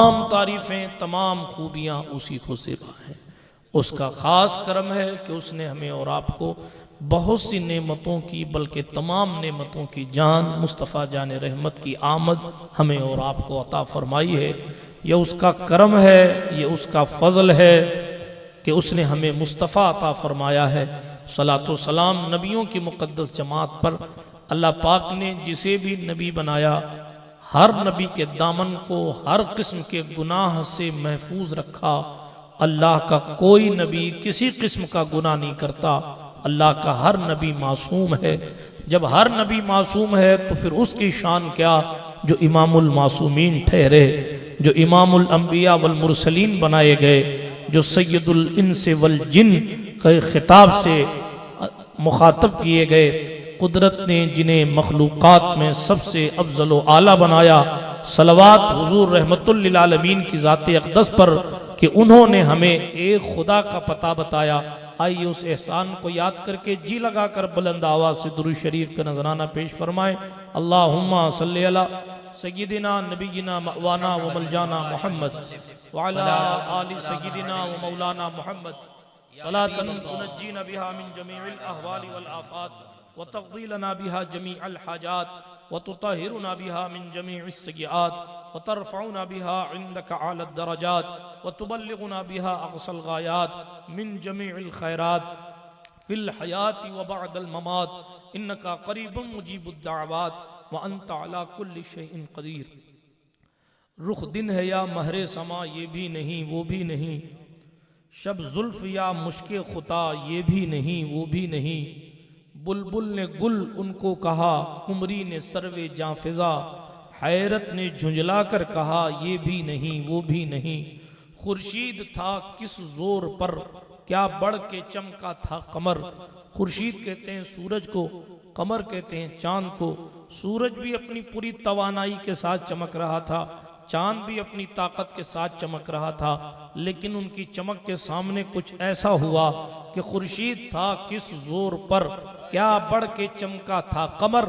तमाम तारीफ़ें तमाम खूबियाँ उसी को सिवा हैं। उसका ख़ास करम है कि उसने हमें और आपको बहुत सी नेमतों की बल्कि तमाम नेमतों की जान मुस्तफ़ा जान रहमत की आमद हमें और आपको अता फरमाई है। यह उसका करम है, ये उसका फ़ज़ल है कि उसने हमें मुस्तफ़ा अता फरमाया है। सलातो सलाम नबियों की मुक़द्दस जमात पर अल्लाह पाक ने जिसे भी नबी बनाया, हर नबी के दामन को हर किस्म के गुनाह से महफूज रखा। अल्लाह का कोई नबी किसी किस्म का गुनाह नहीं करता। अल्लाह का हर नबी मासूम है। जब हर नबी मासूम है तो फिर उसकी शान क्या जो इमामुल मासूमीन ठहरे, जो इमामुल अंबिया वल मुरसलीन बनाए गए, जो सैयदुल इंस वल जिन के खिताब से मुखातब किए गए। कुदरत ने जिन्हें मखलूक़ात में सबसे अफजल व आला बनाया, सलवात हुजूर रहमतुल लिल आलमीन की ज़ात अक़दस पर कि उन्होंने हमें एक खुदा का पता बताया। आइए उस एहसान को याद करके जी लगा कर बुलंद आवाज़ से दुरूद शरीफ का नजराना पेश फरमाएं। अल्लाहुम्मा सल्ली अला सय्यिदिना नबीना मवाना व मलजाना मोहम्मद व अला आलि सय्यिदिना व मौलाना मोहम्मद सलातन तुनज्जीना बिहा मिन जमीइल अहवालि वल आफात व तक़दी लना बिहा जमीअल हाजात व तुतहिरुना बिहा मिन जमीइस सय्यिआत व तरफ़उना बिहा इंदका आला दरजात व तुबल्लिगुना बिहा अक़सल गायात मिन जमीइल खैरात फिल हयाति व बअदल ममात इन्नका क़रीबुन मुजीबुद दाअवात व अंता अला कुल्लि शैइन क़दीर। रुख दिन है या महरे समा ये भी नहीं वो भी नहीं, शब जुल्फ या मुश्के खुता ये भी नहीं वो भी नहीं। बुलबुल ने गुल उनको कहा, कुमरी ने सरवे जां फिजा, हैरत ने झुंझला कर कहा ये भी नहीं वो भी नहीं। खुर्शीद था किस जोर पर क्या बढ़ के चमका था कमर। खुर्शीद कहते हैं सूरज को, कमर कहते हैं चांद को। सूरज भी अपनी पूरी तवानाई के साथ चमक रहा था, चांद भी अपनी ताकत के साथ चमक रहा था, लेकिन उनकी चमक के सामने कुछ ऐसा हुआ कि खुर्शीद था किस जोर पर क्या बढ़ के चमका था कमर।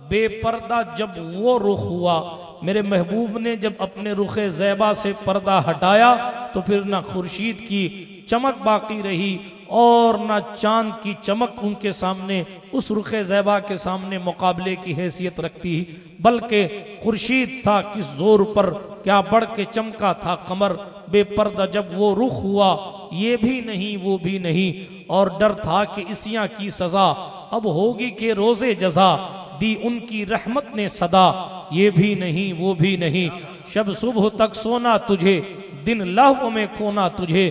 बेपर्दा जब वो रुख हुआ, मेरे महबूब ने जब अपने रुखे ज़ैबा से पर्दा हटाया तो फिर ना खुर्शीद की चमक बाकी रही और ना चांद की चमक उनके सामने उस रुखे ज़ैबा के सामने मुकाबले की हैसियत रखती, बल्कि खुर्शीद था किस जोर पर क्या बढ़ के चमका था कमर। बेपर्दा जब वो रुख हुआ ये भी नहीं वो भी नहीं, और डर था कि इसियां की सजा अब होगी कि रोज़े जजा, दी उनकी रहमत ने सदा ये भी नहीं वो भी नहीं। शब सुबह तक सोना तुझे, दिन लहव में खोना तुझे,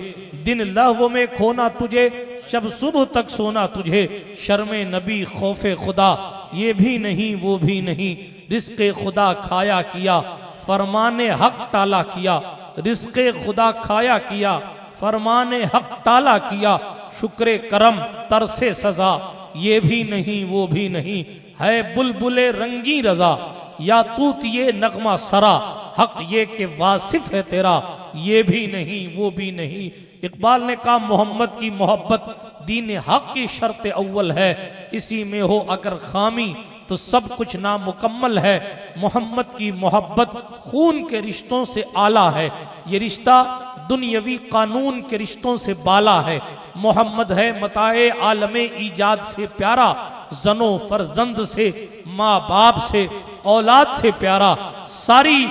दिन लहव में खोना तुझे, शब सुबह तक सोना तुझे। शर्मे नबी खौफे खुदा ये भी नहीं वो भी नहीं। रिज़्क़े खुदा खाया किया, फरमाने हक टाला किया। रिज़्क़े खुदा खाया किया, फरमाने हक टाला किया। शुक्रे करम तरसे सजा ये भी नहीं वो भी नहीं। है बुलबुले रंगी रजा या तूत ये नगमा सरा, हक ये के वासिफ है तेरा ये भी नहीं वो भी नहीं। इकबाल ने कहा मोहम्मद की मोहब्बत दीन हक की शर्त अव्वल है, इसी में हो अगर खामी तो सब कुछ नामुकम्मल है। मोहम्मद की मोहब्बत खून के रिश्तों से आला है, ये रिश्ता दुनियावी कानून के रिश्तों से बाला है। मोहम्मद है मताए आलमे ईजाद से प्यारा, जनो फरजंद से माँ बाप से औलाद से प्यारा। सारी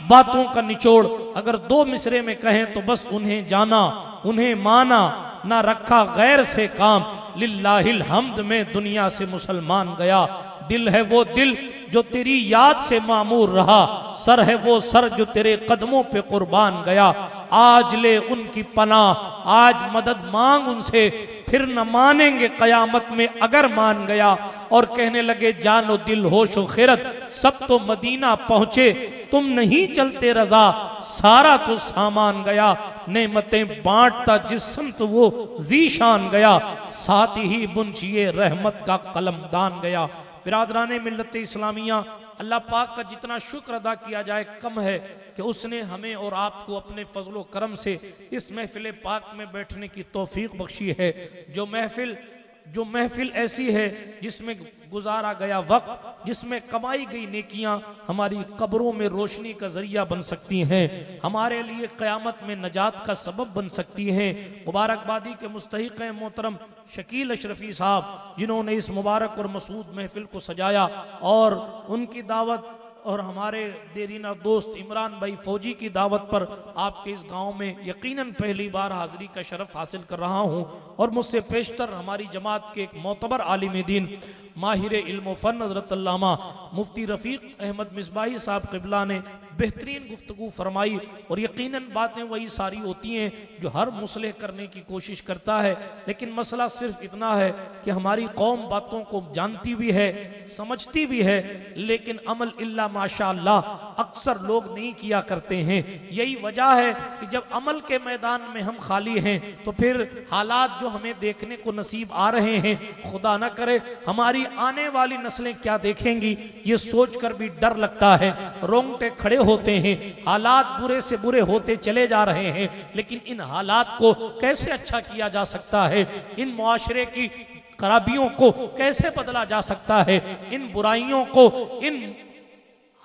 बातों का निचोड़ अगर दो मिसरे में कहें तो बस उन्हें जाना उन्हें माना, ना रखा गैर से काम। लिल्लाहिल हम्द में दुनिया से मुसलमान गया। दिल है वो दिल जो तेरी याद से मामूर रहा, सर है वो सर जो तेरे कदमों पे कुर्बान गया। आज ले उनकी पनाह, आज मदद मांग उनसे, फिर न मानेंगे कयामत में अगर मान गया। और कहने लगे जानो दिल होशो खिरत सब तो मदीना पहुंचे, तुम नहीं चलते रजा सारा तो सामान गया। नेमतें बांटता जिस समत वो जीशान गया, साथ ही मुंशिए रहमत का कलमदान गया। बिरादराने मिल्लत इस्लामिया, अल्लाह पाक का जितना शुक्र अदा किया जाए कम है कि उसने हमें और आपको अपने फजलो करम से इस महफिल पाक में बैठने की तौफीक बख्शी है। जो महफिल जो महफिल ऐसी है जिसमें गुजारा गया वक्त, जिसमें कमाई गई नेकियां हमारी कब्रों में रोशनी का जरिया बन सकती हैं, हमारे लिए क़यामत में नजात का सबब बन सकती हैं। मुबारकबादी के मुस्तहिक़ हैं मोहतरम शकील अशरफी साहब, जिन्होंने इस मुबारक और मसूद महफिल को सजाया, और उनकी दावत और हमारे देरीना दोस्त इमरान भाई फौजी की दावत पर आपके इस गांव में यकीनन पहली बार हाज़िरी का शरफ हासिल कर रहा हूं। और मुझसे पेशतर हमारी जमात के एक मोतबर आलिम दीन माहिर इल्म फ़न हज़रत अल्लामा मुफ्ती रफ़ीक अहमद मिसबाही साहब क़िबला ने बेहतरीन गुफ्तगू फरमाई। और यकीनन बातें वही सारी होती हैं जो हर मुसलह करने की कोशिश करता है, लेकिन मसला सिर्फ इतना है कि हमारी कौम बातों को जानती भी है, समझती भी है, लेकिन अमल इल्ला माशाअल्लाह अक्सर लोग नहीं किया करते हैं। यही वजह है कि जब अमल के मैदान में हम खाली हैं तो फिर हालात जो हमें देखने को नसीब आ रहे हैं, खुदा न करे हमारी आने वाली नस्लें क्या देखेंगी, ये सोचकर भी डर लगता है, रोंगटे खड़े होते हैं। हालात बुरे से बुरे होते चले जा रहे हैं, लेकिन इन हालात को कैसे अच्छा किया जा सकता है, इन मुआशरे की खराबियों को कैसे बदला जा सकता है, इन बुराइयों को, इन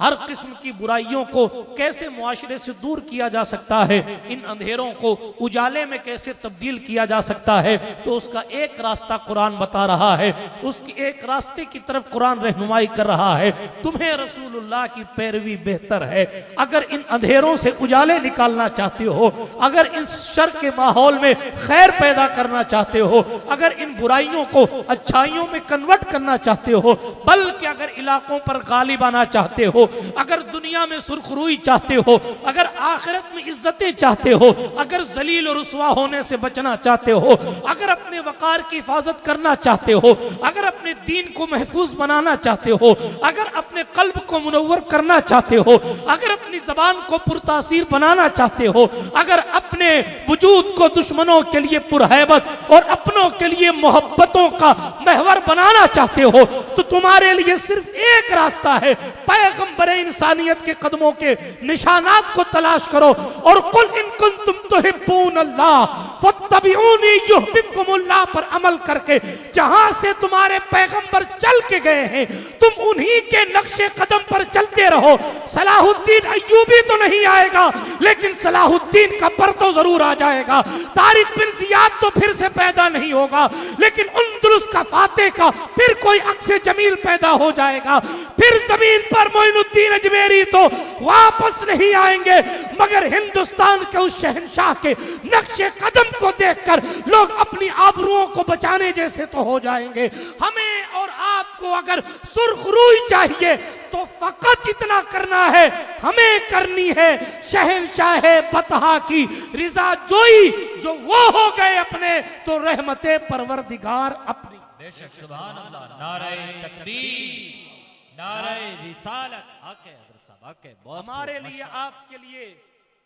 हर किस्म की बुराइयों को कैसे मुआशरे से दूर किया जा सकता है, इन अंधेरों को उजाले में कैसे तब्दील किया जा सकता है, तो उसका एक रास्ता कुरान बता रहा है, उसकी एक रास्ते की तरफ कुरान रहनुमाई कर रहा है। तुम्हें रसूलुल्लाह की पैरवी बेहतर है। अगर इन अंधेरों से उजाले निकालना चाहते हो, अगर इस शर के माहौल में खैर पैदा करना चाहते हो, अगर इन बुराइयों को अच्छाइयों में कन्वर्ट करना चाहते हो, बल्कि अगर इलाकों पर गालिब आना चाहते हो, अगर दुनिया में सुरखरुई चाहते हो, अगर आखिरत में इज्जतें चाहते हो, अगर जलील और रुसवा होने से बचना चाहते हो, अगर अपने वकार की हिफाजत करना चाहते हो, अगर अपने दीन को महफूज बनाना चाहते हो, अगर अपने कल्ब को मुनव्वर करना चाहते हो, अगर अपनी जबान को पुरतासीर बनाना चाहते हो, अगर अपने वजूद को दुश्मनों के लिए पुरहैबत और अपनों के लिए मोहब्बतों का महवर बनाना चाहते हो, तो तुम्हारे लिए सिर्फ एक रास्ता है, पैगंबर इंसानियत के कदमों के निशानात को तलाश करो और कुल इन कुंतुम तुहिब्बून अल्लाह फत्तबिऊनी युहिब्बुकुमुल्लाह पर अमल करके जहां से तुम्हारे पैगंबर चल के गए हैं तुम उन्हीं के नक्शे कदम पर चलते रहो। सलाहुद्दीन अय्यूबी तो नहीं आएगा, लेकिन सलाहुद्दीन का पर तो जरूर आ जाएगा। तारिक बिन जियाद तो फिर से पैदा नहीं होगा, लेकिन अंदलुस का फातेह का फिर कोई अक्से जमील पैदा हो जाएगा। फिर जमीन पर मोइनुद्दीन अजमेरी तो वापस नहीं आएंगे, मगर हिंदुस्तान के उस शहंशाह के नक्शे कदम को देखकर लोग अपनी आबरूओं को बचाने जैसे तो हो जाएंगे। हमें और आपको अगर सुर्खरुई चाहिए तो फकत इतना करना है, हमें करनी है शहंशाह बतहा की रिजा जोई, जो वो हो गए अपने तो रहमते परवरदिगार अपनी। बेशक सुभान अल्लाह, नारे तकबीर, नारे रिसालत, हक है हजरत साहब, हक है। बहुत हमारे लिए, आपके लिए,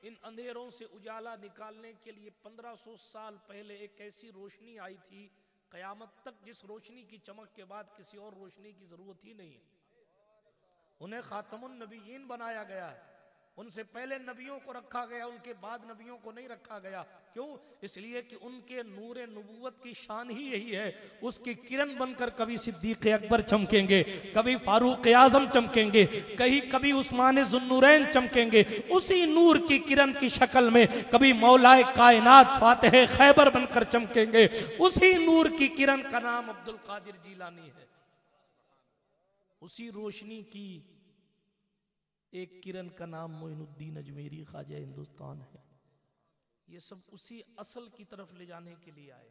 इन अंधेरों से उजाला निकालने के लिए 1500 साल पहले एक ऐसी रोशनी आई थी, कयामत तक जिस रोशनी की चमक के बाद किसी और रोशनी की जरूरत ही नहीं है। उन्हें खातमुन नबीयीन बनाया गया है, उनसे पहले नबियों को रखा गया, उनके बाद नबियों को नहीं रखा गया। क्यों? इसलिए कि उनके नूरे नबूवत की शान ही यही है। उसकी किरण बनकर कभी सिद्दीक अकबर चमकेंगे, कभी फारूक आजम चमकेंगे, कभी उस्मान जुन्नूरैन चमकेंगे। उसी नूर की किरण की शक्ल में कभी मौलाए कायनात फातिह खैबर बनकर चमकेंगे। उसी नूर की किरण का नाम अब्दुल कादिर जीलानी है। उसी रोशनी की एक किरण का नाम मोइनुद्दीन अजमेरी ख्वाजा हिंदुस्तान है। ये सब उसी असल की तरफ ले जाने के लिए आए।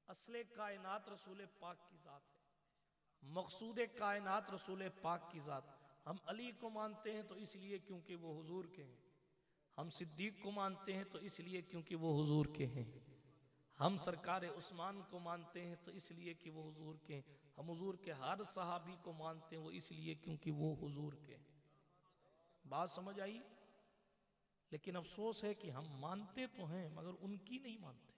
असले कायनात रसूल पाक की जात है, मकसूद कायनात रसूल पाक की जात। हम अली को मानते हैं तो इसलिए क्योंकि वो हुजूर के हैं, हम सिद्दीक को मानते हैं तो इसलिए क्योंकि वो हुजूर के हैं, हम सरकार उस्मान को मानते हैं तो इसलिए कि वो हुजूर के हैं, हम हुजूर के हर सहाबी को मानते हैं वो इसलिए क्योंकि वो हुजूर के हैं। बात समझ आई? लेकिन अफसोस है कि हम मानते तो हैं मगर उनकी नहीं मानते।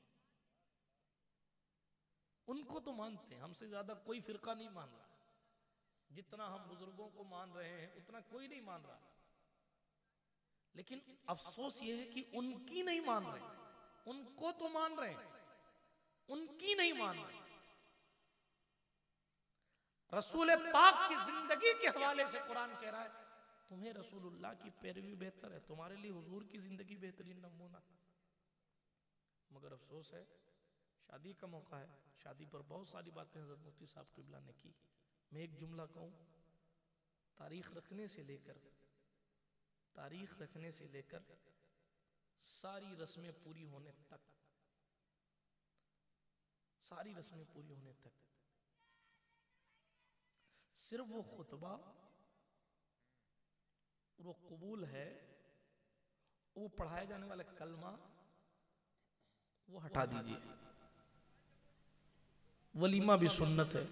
उनको तो मानते हैं, हमसे ज्यादा कोई फिरका नहीं मान रहा। जितना हम बुजुर्गों को मान रहे हैं उतना कोई नहीं मान रहा। लेकिन अफसोस यह है कि उनकी नहीं मान रहे, उनको तो मान रहे, उनकी नहीं मान रहे। रसूल पाक की जिंदगी के हवाले से कुरान कह रहा है तुम्हें रसूलुल्लाह की पैरवी बेहतर है, तुम्हारे लिए हुजूर की जिंदगी बेहतरीन नमूना। मगर अफसोस है शादी का मौका है, शादी पर बहुत सारी बातें हज़रत मुफ्ती साहब क़िबला ने की। मैं एक जुमला कहूँ, तारीख रखने से लेकर सारी रस्में पूरी होने तक, सिर्फ वो खुतबा, वो कबूल है, वो पढ़ाए जाने वाला कलमा वो हटा दीजिए। वलीमा भी सुन्नत है,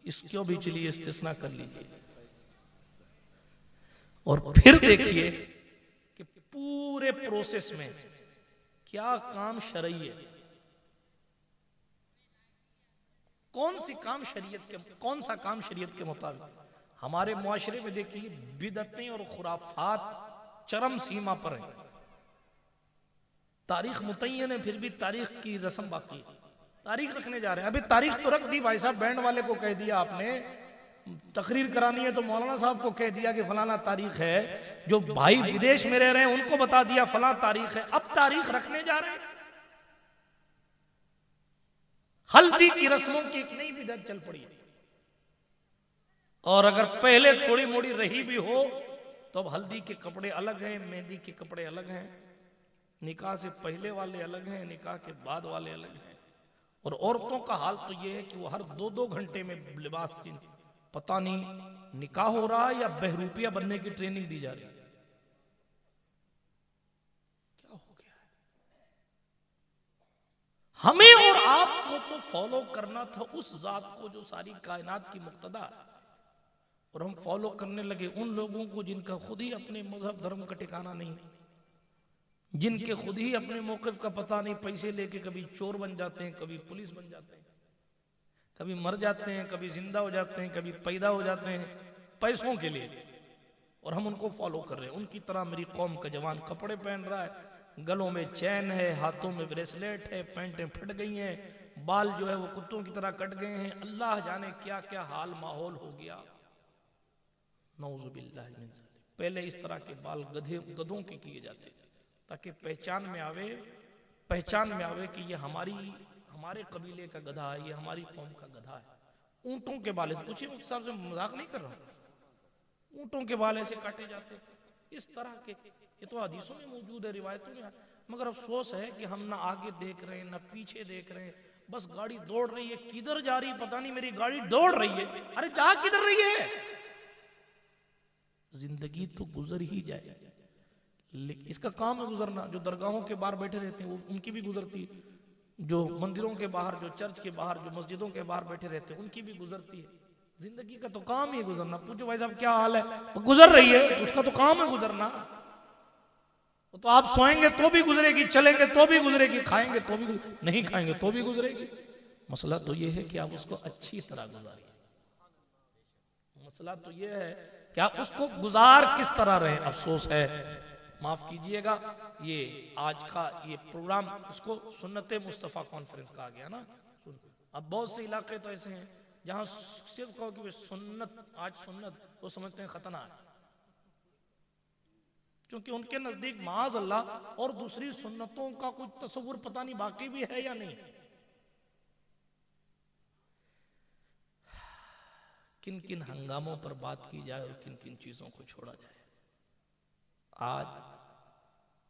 इसको भी चलिए इस्तिस्ना कर लीजिए। और फिर देखिए कि पूरे प्रोसेस में क्या काम शरई है, कौन सा काम शरीयत के मुताबिक। हमारे मुआशरे में देखिए बिदअतें और खुराफात चरम सीमा पर है। तारीख मुतय्यन है, फिर भी तारीख की रस्म बाकी है। तारीख रखने जा रहे हैं, अभी तारीख तो रख दी भाई साहब, बैंड वाले को कह दिया आपने, तकरीर करानी है तो मौलाना साहब को कह दिया कि फलाना तारीख है, जो भाई विदेश में रह रहे हैं उनको बता दिया फलाना तारीख है। अब तारीख रखने जा रहे हैं। हल्दी की रस्मों की एक नई बिदअत चल पड़ी है। और अगर पहले थोड़ी मोड़ी रही भी हो तो अब हल्दी के कपड़े अलग हैं, मेहंदी के कपड़े अलग हैं, निकाह से पहले वाले अलग हैं, निकाह के बाद वाले अलग हैं। और औरतों का हाल तो ये है कि वो हर 2-2 घंटे में लिबास की, पता नहीं निकाह हो रहा है या बहरूपिया बनने की ट्रेनिंग दी जा रही है। क्या हो गया है? हमें और आपको तो फॉलो करना था उस जात को जो सारी कायनात की मुक्तदा है, और हम फॉलो करने लगे उन लोगों को जिनका खुद ही अपने मजहब धर्म का ठिकाना नहीं, जिनके खुद ही अपने मौक़िफ़ का पता नहीं, पैसे लेके कभी चोर बन जाते हैं, कभी पुलिस बन जाते हैं, कभी मर जाते हैं, कभी जिंदा हो जाते हैं, कभी पैदा हो जाते हैं पैसों के लिए, और हम उनको फॉलो कर रहे हैं। उनकी तरह मेरी कौम का जवान कपड़े पहन रहा है, गलों में चैन है, हाथों में ब्रेसलेट है, पैंटें फट गई हैं, बाल जो है वो कुत्तों की तरह कट गए हैं। अल्लाह जाने क्या क्या हाल माहौल हो गया। नऊज़ुबिल्लाह मिन ज़ालिक। पहले इस तरह के बाल गधों के किए जाते थे ताकि पहचान में आवे कि ये हमारे कबीले का गधा है, ये हमारी कौम का गधा है। ऊंटों के बाल, पूछिए मुफ्ती साहब से, मजाक नहीं कर रहा हूं, ऊंटों के बाल ऐसे काटे जाते इस तरह के। ये तो हदीसों में मौजूद है, रिवायतों में। मगर अफसोस है कि हम ना आगे देख रहे हैं ना पीछे देख रहे हैं, बस गाड़ी दौड़ रही है, किधर जा रही पता नहीं, मेरी गाड़ी दौड़ रही है, अरे जा किधर रही है? जिंदगी तो गुजर ही जाए, लेकिन इसका काम है गुजरना। जो दरगाहों के बाहर बैठे रहते हैं वो उनकी भी गुजरती है, जो मंदिरों के बाहर, जो चर्च के बाहर, जो मस्जिदों के बाहर बैठे रहते हैं उनकी भी गुजरती है। जिंदगी का तो काम ही है गुजरना। पूछो भाई साहब क्या हाल है, वो गुजर रही है, उसका तो काम है गुजरना। वो तो आप सोएंगे तो भी गुजरेगी, चलेंगे तो भी गुजरेगी, खाएंगे तो भी, नहीं खाएंगे तो भी गुजरेगी। मसला तो ये है कि आप उसको अच्छी तरह गुजारिए। मसला तो ये है कि आप उसको गुजार किस तरह रहे। अफसोस है, माफ कीजिएगा, ये आज का ये प्रोग्राम इसको सुन्नत मुस्तफ़ा कॉन्फ्रेंस कहा गया ना। अब बहुत से इलाके तो ऐसे हैं जहां सिर्फ कहो कि सुन्नत, आज सुन्नत, वो समझते हैं खतना है, क्योंकि उनके नजदीक माज अल्लाह और दूसरी सुन्नतों का कुछ तस्वुर पता नहीं बाकी भी है या नहीं। किन किन हंगामों पर बात की जाए और किन किन चीजों को छोड़ा जाए। आज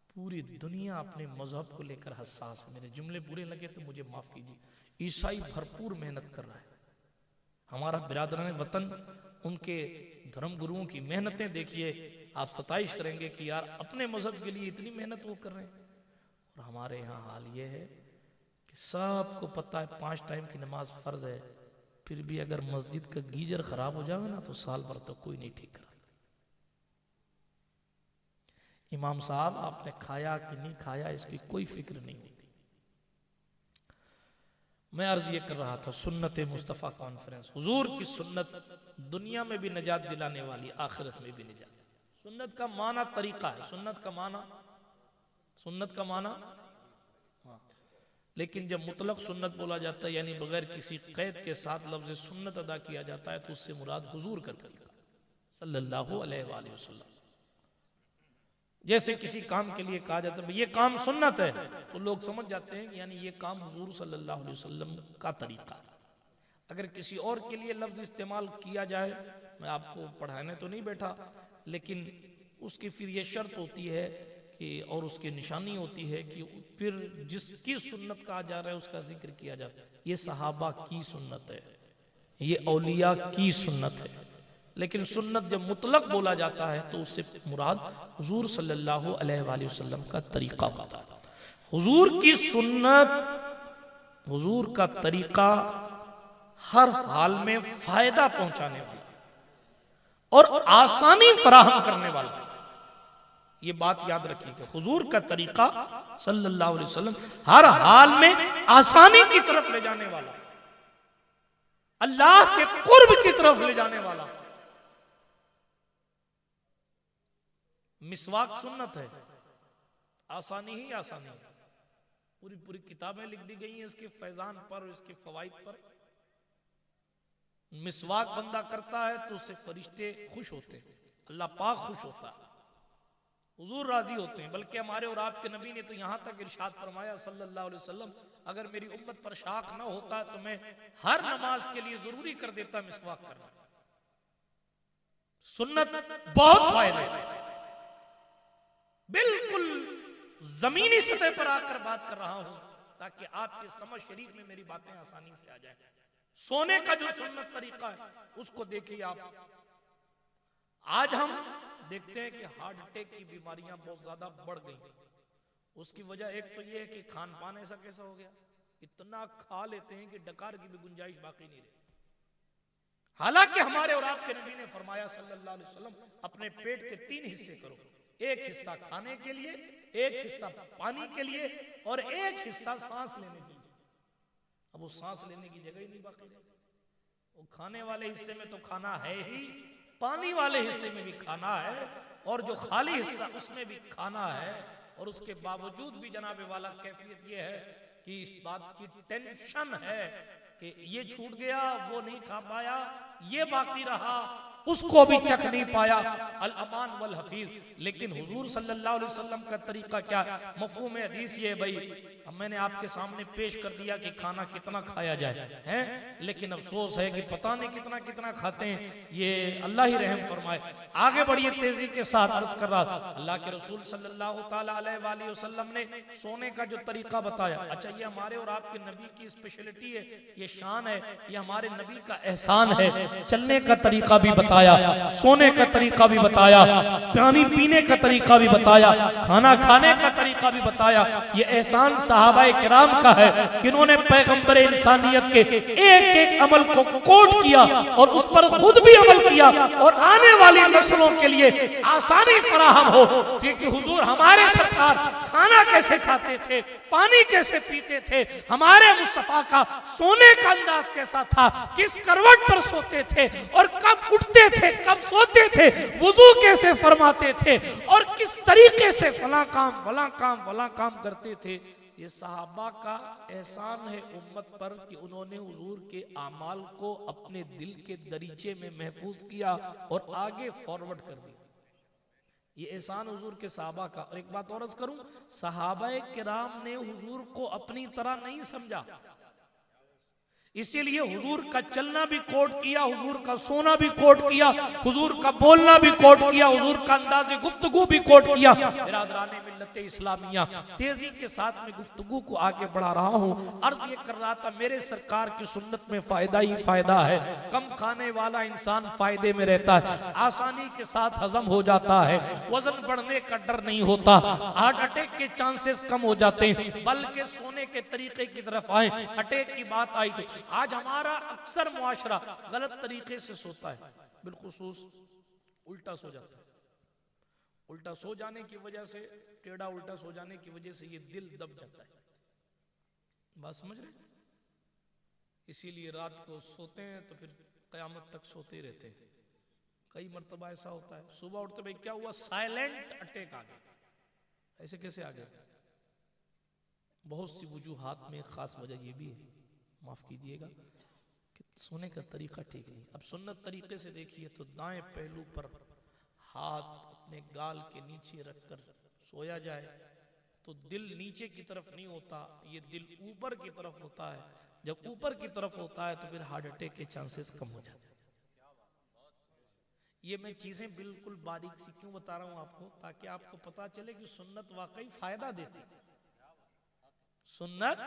पूरी दुनिया अपने मजहब को लेकर हसास है। मेरे जुमले बुरे लगे तो मुझे माफ कीजिए। ईसाई भरपूर मेहनत कर रहा है। हमारा बिरादरान वतन, उनके धर्म गुरुओं की मेहनतें देखिए, आप सताइश करेंगे कि यार अपने मजहब के लिए इतनी मेहनत वो कर रहे हैं। और हमारे यहाँ हाल ये है कि सबको पता है 5 टाइम की नमाज फर्ज है, फिर भी अगर मस्जिद का गीजर खराब हो जाए ना तो साल भर तो कोई नहीं ठीक करा। इमाम साहब आपने खाया कि नहीं खाया इसकी कोई फिक्र नहीं होती। मैं अर्ज ये कर रहा था, सुन्नत मुस्तफ़ा कॉन्फ्रेंस, हुजूर की सुन्नत दुनिया में भी निजात दिलाने वाली, आखिरत में भी निजात। सुन्नत का माना तरीका है, सुन्नत का माना हाँ, लेकिन जब मुतलक सुन्नत बोला जाता है यानी बगैर किसी कैद के साथ लफ्ज़ सुन्नत अदा किया जाता है तो उससे मुराद हुजूर का तरीका सल्लल्लाहु अलैहि वसल्लम। जैसे किसी काम के लिए कहा जाता है ये काम सुन्नत है तो लोग समझ जाते हैं कि यानी ये काम हुजूर सल्लल्लाहु अलैहि वसल्लम का तरीका। अगर किसी और के लिए लफ्ज़ इस्तेमाल किया जाए, मैं आपको पढ़ाने तो नहीं बैठा, लेकिन उसकी फिर ये शर्त होती है कि और उसकी निशानी होती है कि फिर जिसकी सुन्नत कहा जा रहा है उसका जिक्र किया जाता है। ये सहाबा की सुन्नत है, ये औलिया की सुन्नत है। लेकिन सुन्नत जब मुतलक बोला जाता है तो उससे मुराद हुजूर सल्लल्लाहु अलैहि वसल्लम का तरीका होता है। हुजूर की सुन्नत, हुजूर का तरीका हर हाल में फायदा पहुंचाने वाला और आसानी फराहम करने वाला। ये बात याद रखिएगा, हुजूर का तरीका सल्लल्लाहु अलैहि वसल्लम हर हाल में आसानी की तरफ ले जाने वाला, अल्लाह के कुर्ब की तरफ ले जाने वाला। मिसवाक सुन्नत है, आसानी ही आसानी है। पूरी पूरी किताबें लिख दी गई हैं इसके फैजान पर, इसके फवाइद पर। मिसवाक बंदा करता है तो उससे फरिश्ते खुश होते हैं, अल्लाह पाक खुश होता है, हुजूर राजी होते हैं। बल्कि हमारे और आपके नबी ने तो यहां तक इरशाद फरमाया सल्लल्लाहु अलैहि वसल्लम, अगर मेरी उम्मत पर शाख न होता तो मैं हर नमाज के लिए जरूरी कर देता मिसवाक करना। सुन्नत बहुत फायदे, बिल्कुल जमीनी सतह पर आकर बात कर रहा हूं ताकि आपके समझ शरीफ में मेरी बातें आसानी से आ जाए। सोने का जो सुन्नत तरीका है उसको देखिए आप। आज हम देखते हैं कि हार्ट अटैक की बीमारियां बहुत ज्यादा बढ़ गई। उसकी वजह एक तो ये है कि खान पान ऐसा कैसा हो गया, इतना खा लेते हैं कि डकार की भी गुंजाइश बाकी नहीं रही। हालांकि हमारे और आपके नबी ने फरमाया सल्लल्लाहु अलैहि वसल्लम, अपने पेट के 3 हिस्से करो, एक हिस्सा खाने के लिए, एक हिस्सा पानी के लिए और एक हिस्सा सांस लेने के लिए। अब वो सांस लेने की जगह ही नहीं बाकी रही। वो खाने वाले हिस्से में तो खाना है ही, पानी वाले हिस्से में भी खाना है और जो खाली हिस्सा उसमें भी खाना है। और उसके बावजूद भी जनाबे वाला कैफियत ये है कि इस बात की टेंशन है कि ये छूट गया, वो नहीं खा पाया, ये बाकी रहा, उसको भी चख नहीं पाया। अल अमान वल हफीज। लेकिन हुजूर सल्लल्लाहु अलैहि वसल्लम का तरीका क्या, मफहूम हदीस ये भाई अब मैंने आपके सामने पेश कर दिया कि खाना कितना खाया जाए है, लेकिन अफसोस है कि पता नहीं कितना कितना खाते हैं। ये अल्लाह ही रहम फरमाए। आगे बढ़िए तेजी के साथ अर्ज कर रहा, अल्लाह के रसूल सल्लल्लाहु ताला अलैहि वसल्लम ने सोने का जो तरीका बताया, अच्छा ये हमारे और आपके नबी की स्पेशलिटी है, ये शान है, ये हमारे नबी का एहसान है। चलने का तरीका भी बताया, सोने का तरीका भी बताया, पानी पीने का तरीका भी बताया, खाना खाने का तरीका भी बताया। ये एहसान सहाबाए किराम का है कि उन्होंने पैगंबर इंसानियत के एक एक अमल को कोट किया और उस पर खुद भी अमल किया और आने वाली नस्लों के लिए आसानी फराहम हो। क्योंकि हुजूर हमारे सरकार खाना कैसे खाते थे, पानी कैसे पीते थे, हमारे मुस्तफा का सोने का अंदाज कैसा था, किस करवट पर सोते थे और कब उठते थे, कब सोते थे, वुजू कैसे फरमाते थे और किस तरीके से फला काम फला काम फला काम करते थे। ये सहाबा का एहसान है उम्मत पर कि उन्होंने हुजूर के आमाल को अपने दिल के दरीचे में महफूज किया और आगे फॉरवर्ड कर दिया। ये एहसान हुजूर के सहाबा का। और एक बात और अर्ज करूं, सहाबाए किराम ने हुजूर को अपनी तरह नहीं समझा, इसीलिए हुजूर का चलना भी कोट किया, हुजूर का सोना भी कोट किया, हुजूर का बोलना भी कोट किया, हुजूर का अंदाज़े गुफ्तगू भी कोट किया। बिरादराने मिल्लत इस्लामिया, तेजी के साथ में गुफ्तगू को आगे बढ़ा रहा हूँ। अर्ज ये कर रहा था, मेरे सरकार की सुन्नत में फायदा ही फायदा है। कम खाने वाला इंसान फायदे में रहता है, आसानी के साथ हजम हो जाता है, वजन बढ़ने का डर नहीं होता, हार्ट अटैक के चांसेस कम हो जाते हैं। बल्कि सोने के तरीके की तरफ आए, अटैक की बात आई तो आज हमारा अक्सर मुआशरा गलत तरीके से सोता है, बिलखुसूस उल्टा सो जाता है। उल्टा सो जाने की वजह से, टेढ़ा उल्टा सो जाने की वजह से ये दिल दब जाता है। बात समझ रहे? इसीलिए रात को सोते हैं तो फिर कयामत तक सोते रहते हैं। कई मर्तबा ऐसा होता है, सुबह उठते भाई क्या हुआ, साइलेंट अटैक आ गया। ऐसे कैसे आ गया? बहुत सी वजूहात में ख़ास वजह ये भी है, माफ़ कीजिएगा, कि सोने का तरीका ठीक नहीं। अब सुन्नत तरीके से देखिए तो दाएं पहलू पर हाथ अपने गाल के नीचे रखकर सोया जाए तो दिल नीचे की तरफ नहीं होता, ये दिल ऊपर की तरफ होता है। जब ऊपर की तरफ होता है तो फिर हार्ट अटैक के चांसेस कम हो जाते हैं। ये मैं चीजें बिल्कुल बारीक सी क्यों बता रहा हूं आपको, ताकि आपको पता चले कि सुन्नत वाकई फायदा देती है। सुन्नत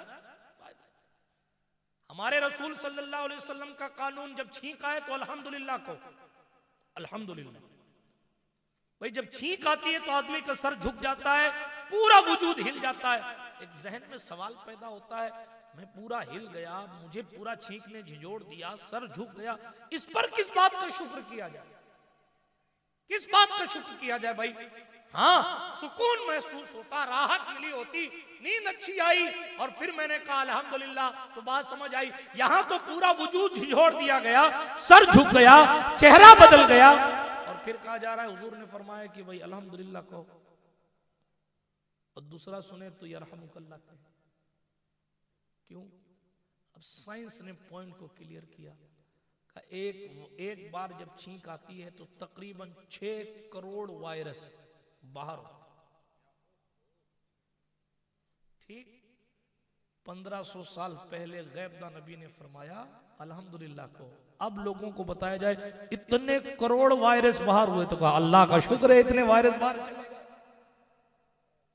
हमारे रसूल सल्लल्लाहु अलैहि वसल्लम का कानून, जब छींक आए तो अल्हम्दुलिल्लाह को, अल्हम्दुलिल्लाह। भाई जब छींक आती है तो आदमी का सर झुक जाता है, पूरा वजूद हिल जाता है। एक जहन में सवाल पैदा होता है, मैं पूरा हिल गया, मुझे पूरा छींक ने झिझोड़ दिया, सर झुक गया, इस पर किस बात का शुक्र किया जाए, किस बात का शुक्र किया जाए भाई? हाँ, सुकून महसूस होता, राहत मिली होती, नींद अच्छी आई और फिर मैंने कहा अल्हम्दुलिल्लाह, तो बात समझ आई। यहां तो पूरा वजूद झिझोड़ दिया गया, सर झुक गया, चेहरा बदल गया और फिर कहा जा रहा है, हुजूर ने फरमाया कि भाई अल्हम्दुलिल्लाह कहो। और दूसरा सुने तो यरहमुकल्लाह कहे। क्यों? अब साइंस ने पॉइंट को क्लियर किया। एक बार जब छींक आती है तो तकरीबन 6 करोड़ वायरस बाहर हो। ठीक 1500 साल पहले गैबदा नबी ने फरमाया अल्हम्दुलिल्लाह को। अब लोगों को बताया जाए इतने करोड़ वायरस बाहर हुए, तो कहा अल्लाह का शुक्र है इतने वायरस बाहर चले गए।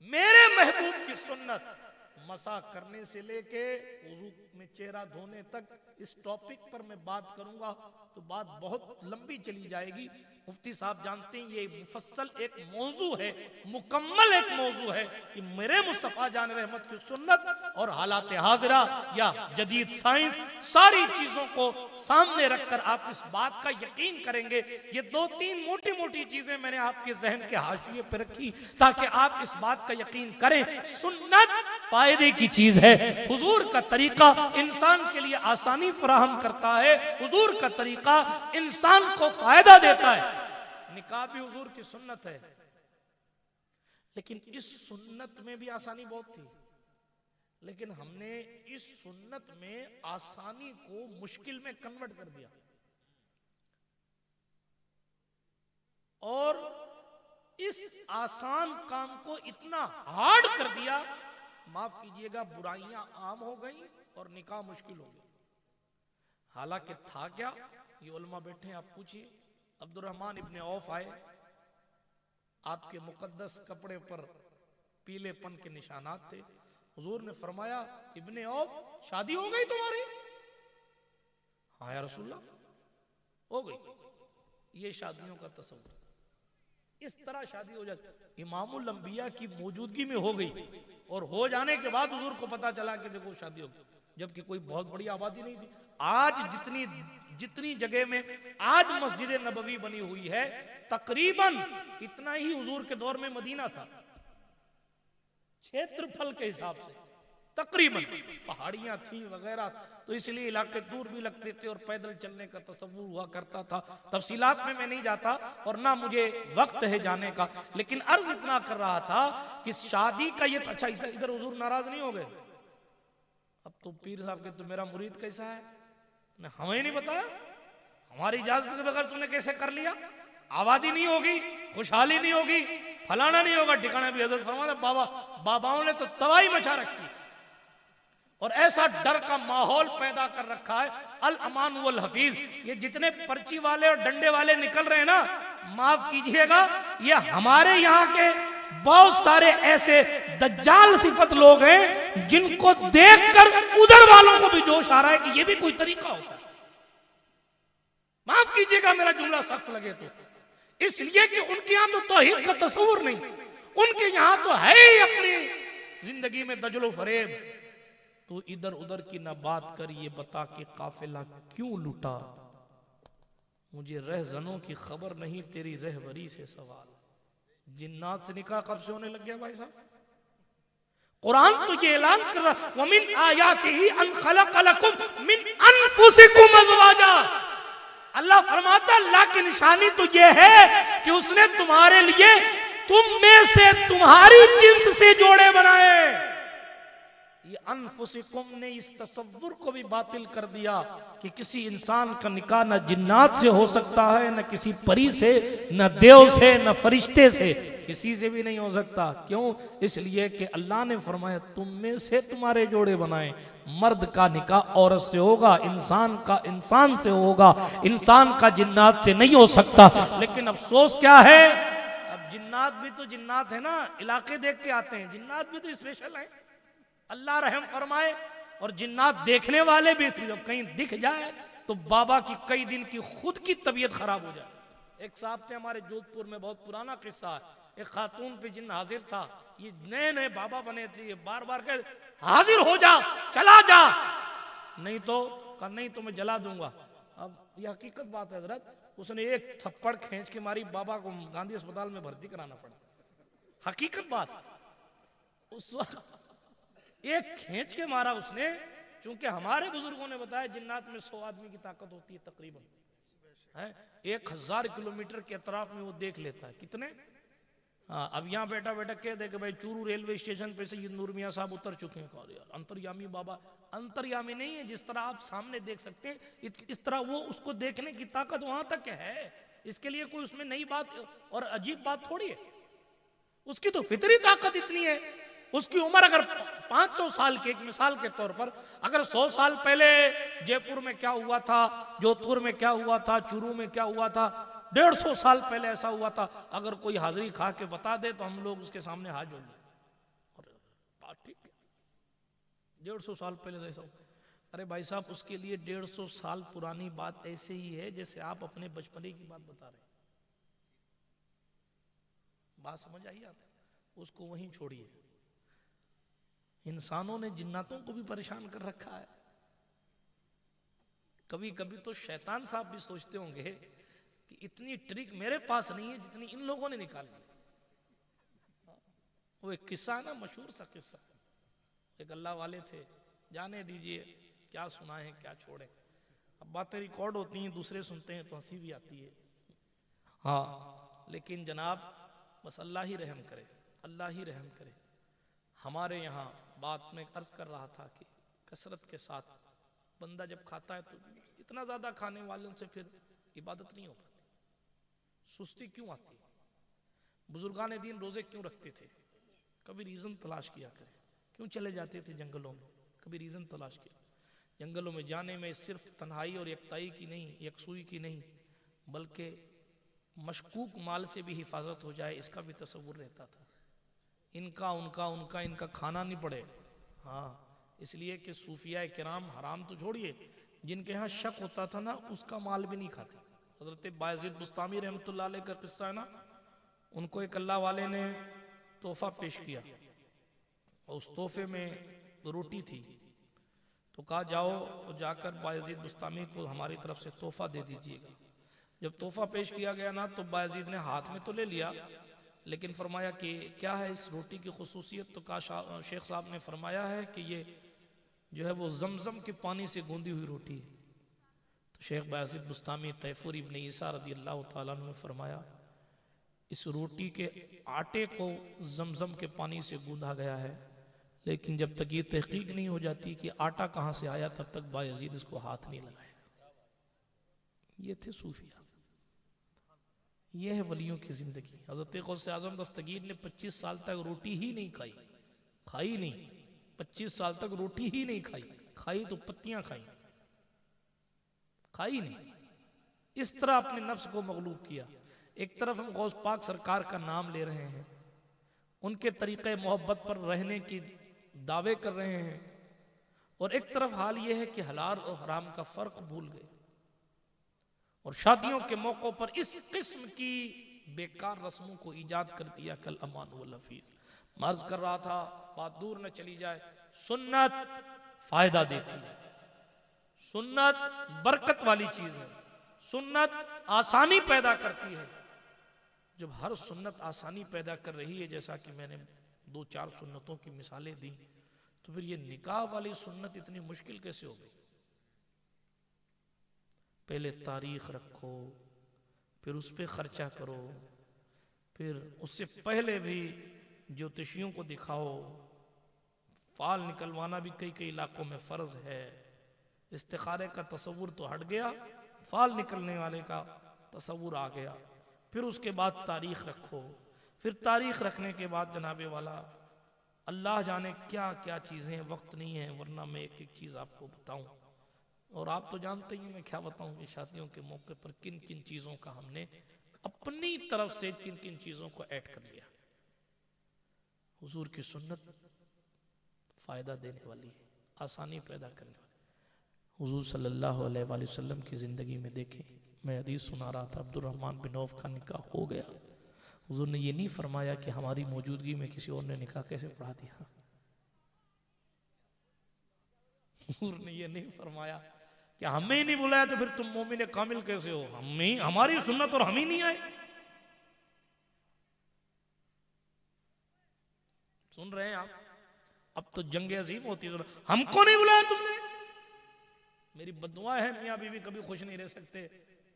मेरे महबूब की सुन्नत मसा करने से लेके वुजू में चेहरा धोने तक, इस टॉपिक पर मैं बात करूंगा तो बात बहुत लंबी चली जाएगी। मुफ्ती साहब जानते हैं ये मुफस्सल एक मौजू है, मुकम्मल एक मौजू है कि मेरे मुस्तफ़ा जान रहमत की सुन्नत और हालात हाजिरा या जदीद साइंस, सारी चीजों को सामने रखकर आप इस बात का यकीन करेंगे। ये 2-3 मोटी मोटी चीजें मैंने आपके जहन के हाशिए पे रखी ताकि आप इस बात का यकीन करें, सुन्नत फायदे की चीज है। हुजूर का तरीका इंसान के लिए आसानी फराहम करता है, हुजूर का तरीका इंसान को फायदा देता है। निकाह भी हुजूर की सुन्नत है, लेकिन इस सुन्नत में भी आसानी बहुत थी, लेकिन हमने इस सुन्नत में आसानी को मुश्किल में कन्वर्ट कर दिया और इस आसान काम को इतना हार्ड कर दिया, माफ कीजिएगा, बुराइयां आम हो गई और निकाह मुश्किल हो गई। हालांकि था क्या, ये उलमा बैठे हैं, आप पूछिए। अब्दुर्रहमान इब्ने औफ आए, आपके मुकद्दस कपड़े पर पीलेपन के निशानात थे। हुजूर ने फरमाया इब्ने औफ शादी हो गई तुम्हारी? हाँ या रसूलल्लाह हो गई। ये शादियों का तस्वीर, इस तरह शादी हो जाती। इमामुल अंबिया की मौजूदगी में हो गई और हो जाने के बाद हुजूर को पता चला कि देखो शादी हो गई, जबकि कोई बहुत बड़ी आबादी नहीं थी। आज जितनी जगह में आज मस्जिद नबवी बनी हुई है, तकरीबन इतना ही हुजूर के दौर में मदीना था, क्षेत्रफल के हिसाब से तकरीबन। पहाड़ियां थी वगैरह, तो इसलिए इलाके दूर भी लगते थे और पैदल चलने का तसव्वुर हुआ करता था। तफसीलात में मैं नहीं जाता और ना मुझे वक्त है जाने का, लेकिन अर्ज इतना कर रहा था कि शादी का ये, अच्छा इधर हुजूर नाराज नहीं हो गए? अब तो पीर साहब के तो मेरा मुरीद कैसा है, ने हमें नहीं बताया, हमारी इजाजत के बगैर तुमने कैसे कर लिया? आबादी नहीं होगी, खुशहाली नहीं होगी, फलाना नहीं होगा, ठिकाना भी। हजरत फरमाते बाबाओं ने तो तबाही मचा रखी और ऐसा डर का माहौल पैदा कर रखा है। अल अमान वल हफीज, ये जितने पर्ची वाले और डंडे वाले निकल रहे हैं ना, माफ कीजिएगा, ये हमारे यहाँ के बहुत सारे ऐसे दज्जाल सिफत लोग हैं जिनको देखकर उधर वालों को भी जोश आ रहा है कि ये भी कोई तरीका होता है। माफ कीजिएगा मेरा जुमला सख्त लगे तो, इसलिए कि उनके यहां तो तौहीद का तस्वुर नहीं, उनके यहां तो है ही अपनी जिंदगी में दजलो फरेब। तो इधर उधर की ना बात कर, ये बता कि काफिला क्यों लुटा, मुझे रहजनों की खबर नहीं, तेरी रहबरी से सवाल। जिन्नात से निकाह कब से होने लग गया भाई साहब? कुरान तो ये ऐलान कर रहा, वमिन आयातिही अन खलक़ लकुम मिन अनफुसिकुम अज़वाजा। अल्लाह फरमाता अल्लाह की निशानी तो ये है कि उसने तुम्हारे लिए तुम में से, तुम्हारी जिन्स से जोड़े बनाए। ये अनफुसिकुम ने इस तसव्वुर को भी बातिल कर दिया कि किसी इंसान का निकाह न जिन्नात से हो सकता है, न किसी परी से, न देव से, न फरिश्ते से, किसी से भी नहीं हो सकता। क्यों? इसलिए कि अल्लाह ने फरमाया तुम में से तुम्हारे जोड़े बनाए। मर्द का निकाह औरत से होगा, इंसान का इंसान से होगा, इंसान का जिन्नात से नहीं हो सकता। लेकिन अफसोस क्या है, अब जिन्नात भी तो जिन्नात है ना, इलाके देख के आते हैं, जिन्नात भी तो स्पेशल है। अल्लाह रहम फरमाए। और जिन्नात देखने वाले भी जब कहीं दिख जाए तो बाबा की कई दिन की खुद की तबीयत खराब हो जाए। एक साहब थे हमारे जोधपुर में, बहुत पुराना किस्सा है, एक खातून पे जिन्न हाजिर था, ये नए नए बाबा बने थे, ये बार बार कह हाजिर हो जा, चला जा, नहीं तो कहा नहीं तो मैं जला दूंगा। अब ये हकीकत बात है हजरत, उसने एक थप्पड़ खींच के मारी, बाबा को गांधी अस्पताल में भर्ती कराना पड़ा। हकीकत बात, उस वक्त एक खींच के मारा उसने, क्योंकि हमारे बुजुर्गों ने बताया जिन्नात में 100 आदमी की ताकत होती है तकरीबन, है 1000 किलोमीटर के अतराफ में वो देख लेता है। कितने? हाँ, अब यहाँ बैठा बैठा कह दे कि भाई चूरू रेलवे स्टेशन पे से ये नूर मियाँ साहब उतर चुके हैं। कहा यार अंतर्यामी बाबा, अंतर्यामी नहीं है, जिस तरह आप सामने देख सकते हैं इस तरह वो उसको देखने की ताकत वहां तक है। इसके लिए कोई उसमें नई बात और अजीब बात थोड़ी है, उसकी तो फितरी ताकत इतनी है। उसकी उम्र अगर 500 साल की, एक मिसाल के तौर पर, अगर 100 साल पहले जयपुर में क्या हुआ था, जोधपुर में क्या हुआ था, चूरू में क्या हुआ था, 150 साल पहले ऐसा हुआ था, अगर कोई हाजिरी खा के बता दे तो हम लोग उसके सामने हाथ जोड़ लें। बात ठीक है, 150 साल पहले तो ऐसा हुआ। अरे भाई साहब, उसके लिए 150 साल पुरानी बात ऐसे ही है जैसे आप अपने बचपने की बात बता रहे हैं। बात समझ आई आप? उसको वहीं छोड़िए। इंसानों ने जिन्नातों को भी परेशान कर रखा है। कभी कभी तो शैतान साहब भी सोचते होंगे कि इतनी ट्रिक मेरे पास नहीं है जितनी इन लोगों ने निकाली। वो एक किस्सा है ना, मशहूर सा किस्सा, एक अल्लाह वाले थे, जाने दीजिए क्या सुनाएं क्या छोड़े। अब बातें रिकॉर्ड होती हैं, दूसरे सुनते हैं तो हंसी भी आती है। हाँ, लेकिन जनाब बस अल्लाह ही रहम करे, अल्लाह ही रहम करे। हमारे यहाँ बात में अर्ज कर रहा था कि कसरत के साथ बंदा जब खाता है तो इतना ज़्यादा खाने वालों से फिर इबादत नहीं हो पाती। सुस्ती क्यों आती है? बुजुर्गान दीन रोज़े क्यों रखते थे? कभी रीज़न तलाश किया करें। क्यों चले जाते थे जंगलों में? कभी रीज़न तलाश किया। जंगलों में जाने में सिर्फ तन्हाई और यकताई की नहीं, यकसुई की नहीं, बल्कि मशकूक माल से भी हिफाजत हो जाए इसका भी तसव्वुर रहता था। इनका उनका उनका इनका खाना नहीं पड़े। हाँ, इसलिए कि सूफिया किराम हराम तो छोड़िए, जिनके यहाँ शक होता था ना उसका माल भी नहीं खाते। हजरत बायज़ीद बुस्तामी रहमतुल्लाह अलैह का किस्सा है ना, उनको एक अल्लाह वाले ने तोहफा पेश किया और उस तोहफे में रोटी थी, तो कहा जाओ और जाकर बायज़ीद बुस्तामी को हमारी तरफ से तोहफा दे दीजिएगा। जब तोहफा पेश किया गया ना तो बायज़ीद ने हाथ में तो ले लिया, लेकिन फरमाया कि क्या है इस रोटी की खुसूसियत? तो कहा शेख साहब ने फरमाया है कि ये जो है वो जमजम के पानी से गूंदी हुई रोटी है। तो शेख बायज़ीद बुस्तामी तैफूर इब्न ईसा रज़ी अल्लाह तआला अन्हु ने फरमाया इस रोटी के आटे को जमजम के पानी से गूंदा गया है, लेकिन जब तक ये तहकीक नहीं हो जाती कि आटा कहाँ से आया तब तक बायज़ीद इसको हाथ नहीं लगाएगा। ये थे सूफिया, ये है वलियों की जिंदगी। हज़रत गौस आज़म दस्तगीर ने 25 साल तक रोटी ही नहीं खाई, खाई नहीं, 25 साल तक रोटी ही नहीं खाई, खाई तो पत्तियां खाई, खाई नहीं। इस तरह अपने नफ्स को मगलूब किया। एक तरफ हम गौस पाक सरकार का नाम ले रहे हैं, उनके तरीक़े मोहब्बत पर रहने की दावे कर रहे हैं, और एक तरफ हाल यह है कि हलाल और हराम का फ़र्क भूल गए और शादियों के मौक़ों पर इस किस्म की बेकार रस्मों को ईजाद कर दिया। कल अमान वल हफीज मर्ज कर रहा था, बात दूर न चली जाए, सुन्नत फायदा देती है, सुन्नत बरकत वाली चीज है, सुन्नत आसानी पैदा करती है। जब हर सुन्नत आसानी पैदा कर रही है, जैसा कि मैंने 2-4 सुन्नतों की मिसालें दी, तो फिर ये निकाह वाली सुन्नत इतनी मुश्किल कैसे हो गई? पहले तारीख रखो, फिर उस पर खर्चा करो, फिर उससे पहले भी ज्योतिषियों को दिखाओ, फाल निकलवाना भी कई कई इलाकों में फ़र्ज है। इस्तिखारे का तसव्वुर तो हट गया, फाल निकलने वाले का तसव्वुर आ गया। फिर उसके बाद तारीख रखो, फिर तारीख रखने के बाद जनाबे वाला अल्लाह जाने क्या क्या चीज़ें, वक्त नहीं है वरना मैं एक एक चीज़ आपको बताऊं। और आप तो जानते ही मैं क्या बताऊं कि शादियों के मौके पर किन किन चीज़ों का हमने अपनी तरफ से किन किन चीज़ों को ऐड कर लिया। हुजूर की सुन्नत फ़ायदा देने वाली है, आसानी पैदा करने वाली। हुजूर सल्लल्लाहु अलैहि वसल्लम की ज़िंदगी में देखें, मैं हदीस सुना रहा था, अब्दुर्रहमान बिन औफ का निकाह हो गया। हुजूर ने ये नहीं फरमाया कि हमारी मौजूदगी में किसी और ने निकाह कैसे पढ़ा दिया। हुजूर ने ये नहीं फरमाया कि हमें ही नहीं बुलाया तो फिर तुम मोमिन कामिल कैसे हो, हमारी सुन्नत और हम ही नहीं आए। सुन रहे हैं आप? अब तो जंग अजीम होती है, हमको नहीं बुलाया तुमने। मेरी बद्दुआ है, मियाँ बीवी कभी खुश नहीं रह सकते।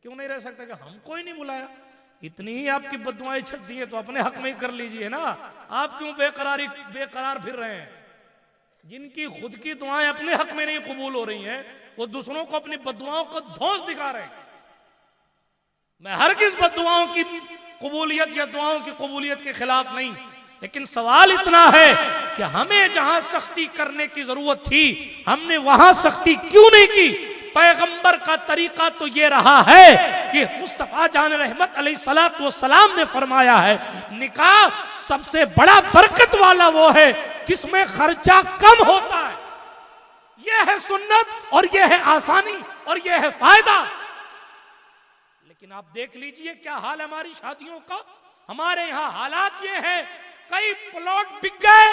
क्यों नहीं रह सकते? कि हमको ही नहीं बुलाया। इतनी ही आपकी बद्दुआएं छकती है तो अपने हक में ही कर लीजिए ना। आप क्यों बेकरार फिर रहे हैं? जिनकी खुद की दुआएं अपने हक में नहीं कबूल हो रही हैं, वो दूसरों को अपनी बद्दुआओं को धौंस दिखा रहे हैं। मैं हर किस बद्दुआओं की कबूलियत या दुआओं की कबूलियत के खिलाफ नहीं, लेकिन सवाल इतना है कि हमें जहां सख्ती करने की जरूरत थी हमने वहां सख्ती क्यों नहीं की। पैगंबर का तरीका तो ये रहा है कि मुस्तफा जान रहमत अलैहिस्सलातु वस्सलाम ने फरमाया है, निकाह सबसे बड़ा बरकत वाला वो है जिसमें खर्चा कम होता है। यह है सुन्नत और यह है आसानी और यह है फायदा। लेकिन आप देख लीजिए क्या हाल है हमारी शादियों का। हमारे यहाँ हालात ये है, कई प्लॉट बिक गए,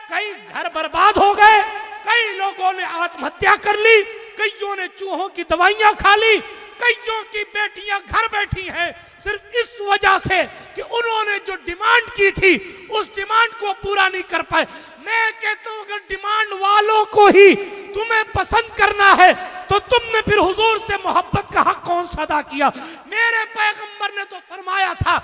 कई घर बर्बाद हो गए, कई लोगों ने आत्महत्या कर ली, कईयों ने चूहों की दवाइयां खा ली, कईयों की बेटियां घर बैठी हैं सिर्फ इस वजह से कि उन्होंने जो डिमांड की थी उस डिमांड को पूरा नहीं कर पाए। मैं कहता हूं अगर डिमांड वालों को ही तुम्हें पसंद करना है तो तुमने फिर हुजूर से मोहब्बत का हक कौन सा अदा किया। मेरे पैगंबर ने तो फरमाया था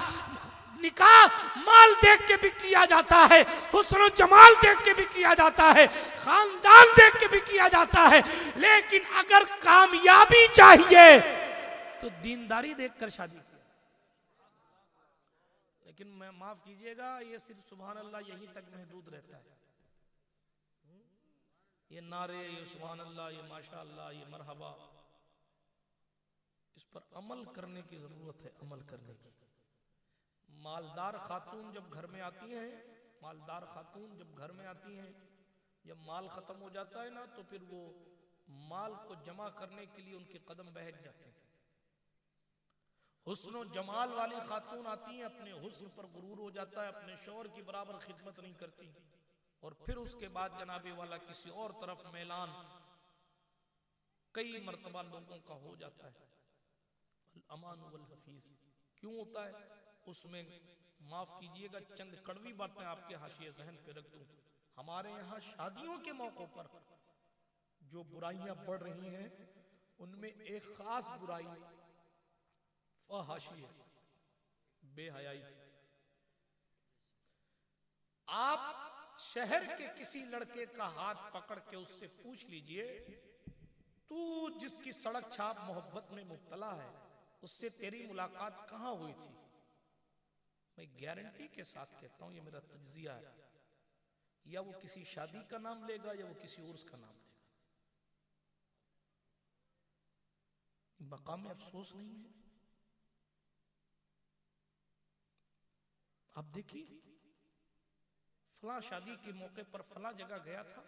निकाह माल देख के भी किया जाता है, हुस्न जमाल देख के भी किया जाता है, खानदान देख के भी किया जाता है, लेकिन अगर कामयाबी चाहिए तो दीनदारी देखकर शादी की। लेकिन मैं माफ कीजिएगा, ये सिर्फ सुभान अल्लाह यहीं तक महदूद रहता है। ये नारे, ये सुभान अल्लाह, ये माशा अल्लाह, ये मरहबा, इस पर अमल करने की जरूरत है, अमल करने की। मालदार खातून जब घर में आती हैं, मालदार खातून जब घर में आती हैं, जब माल खत्म हो जाता है ना तो फिर वो माल को जमा करने के लिए उनके कदम बहक जाते हैं। हुस्न जमाल वाली खातून आती हैं, अपने हुस्न पर गुरूर हो जाता है, अपने शौहर की बराबर खिदमत नहीं करती, और फिर उसके बाद जनाबे वाला किसी और तरफ मैलान कई मर्तबा लोगों का हो जाता है। अमान वल हफीज क्यों होता है? उसमें माफ कीजिएगा चंद कड़वी बातें आपके हाशिए जहन पे रख दूं। हमारे यहाँ शादियों के मौकों पर जो बुराइयां बढ़ रही हैं उनमें एक खास बुराई फहाशी है, बेहयाई। आप शहर के किसी लड़के का हाथ पकड़ के उससे पूछ लीजिए, तू जिसकी सड़क छाप मोहब्बत में मुब्तला है उससे तेरी मुलाकात कहां हुई थी? मैं गारंटी के साथ कहता हूं, ये मेरा तज्जिया है, या वो किसी शादी का नाम लेगा या वो किसी उर्स का नाम लेगा। मकाम अफसोस नहीं है? आप देखिए, फला शादी के मौके पर फला जगह गया था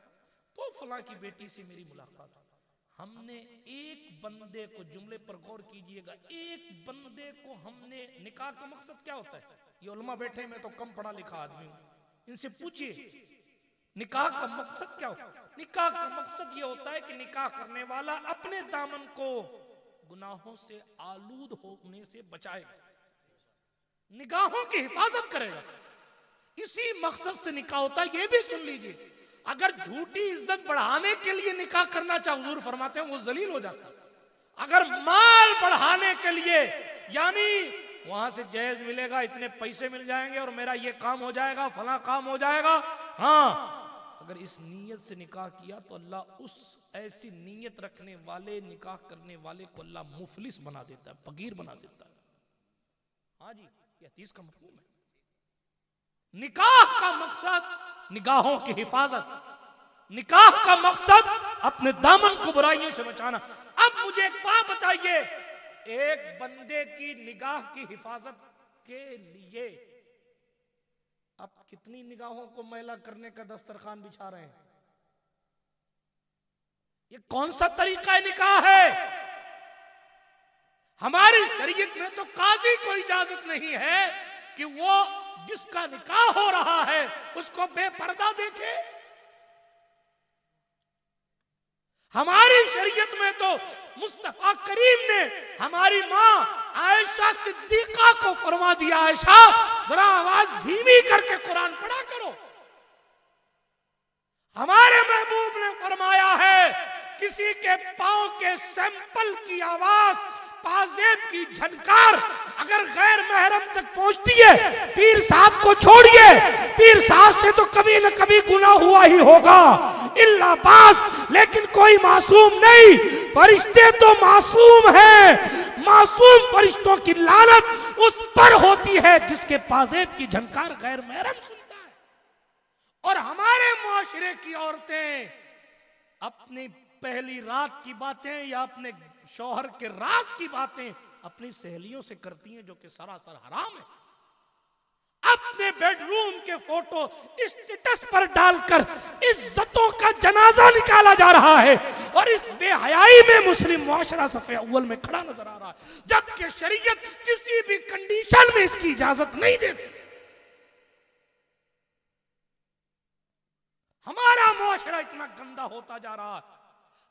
तो फला की बेटी से मेरी मुलाकात। हमने एक बंदे को, जुमले पर गौर कीजिएगा, एक बंदे को हमने, निकाह का मकसद क्या होता है? ये उलमा बैठे, मैं तो कम पढ़ा लिखा आदमी हूं, इनसे पूछिए निकाह का मकसद क्या होता है? निकाह का मकसद ये होता है कि निकाह करने वाला अपने दामन को गुनाहों से आलूद होने से बचाएगा, निगाहों की हिफाजत करेगा। इसी मकसद से निकाह होता है। ये भी सुन लीजिए, अगर झूठी इज्जत बढ़ाने के लिए निकाह करना चाहे, हुजूर फरमाते हैं वो जलील हो जाता है। अगर माल बढ़ाने के लिए, यानी वहां से जहेज मिलेगा, इतने पैसे मिल जाएंगे और मेरा ये काम हो जाएगा, फला काम हो जाएगा, हाँ, अगर इस नीयत से निकाह किया तो अल्लाह उस ऐसी नीयत रखने वाले निकाह करने वाले को अल्लाह मुफलिस बना देता है, फकीर बना देता है। हाँ जी, ये हदीस का मफहूम है। निकाह का मकसद निगाहों की हिफाजत, निकाह का मकसद अपने दामन को बुराइयों से बचाना। अब मुझे एक बात बताइए, एक बंदे की निगाह की हिफाजत के लिए अब कितनी निगाहों को मैला करने का दस्तरखान बिछा रहे हैं? ये कौन सा तरीका निकाह है? हमारी शरीयत में तो काजी को इजाजत नहीं है कि वो जिसका निकाह हो रहा है उसको बेपर्दा देखे। हमारी शरीयत में तो मुस्तफा करीम ने हमारी मां आयशा सिद्दीका को फरमा दिया, आयशा जरा आवाज धीमी करके कुरान पढ़ा करो। हमारे महबूब ने फरमाया है किसी के पांव के सैंपल की आवाज, पाजेब की झनकार अगर गैर महरम तक पहुंचती है, पीर साहब को छोड़िए, पीर साहब से तो कभी न कभी गुनाह हुआ ही होगा, इल्ला बास, लेकिन कोई मासूम नहीं। फरिश्ते तो मासूम हैं, मासूम फरिश्तों की लानत उस पर होती है जिसके पाजेब की झनकार गैर महरम सुनता है। और हमारे मुआशरे की औरतें अपनी पहली रात की बातें या अपने शौहर के राज की बातें अपनी सहेलियों से करती हैं, जो कि सरासर हराम है। अपने बेडरूम के फोटो स्टेटस पर डालकर इज्जतों का जनाजा निकाला जा रहा है और इस बेहयाई में मुस्लिम मुआशरा सफ़े अव्वल में खड़ा नजर आ रहा है, जबकि शरीयत किसी भी कंडीशन में इसकी इजाजत नहीं देती। हमारा मुआशरा इतना गंदा होता जा रहा है,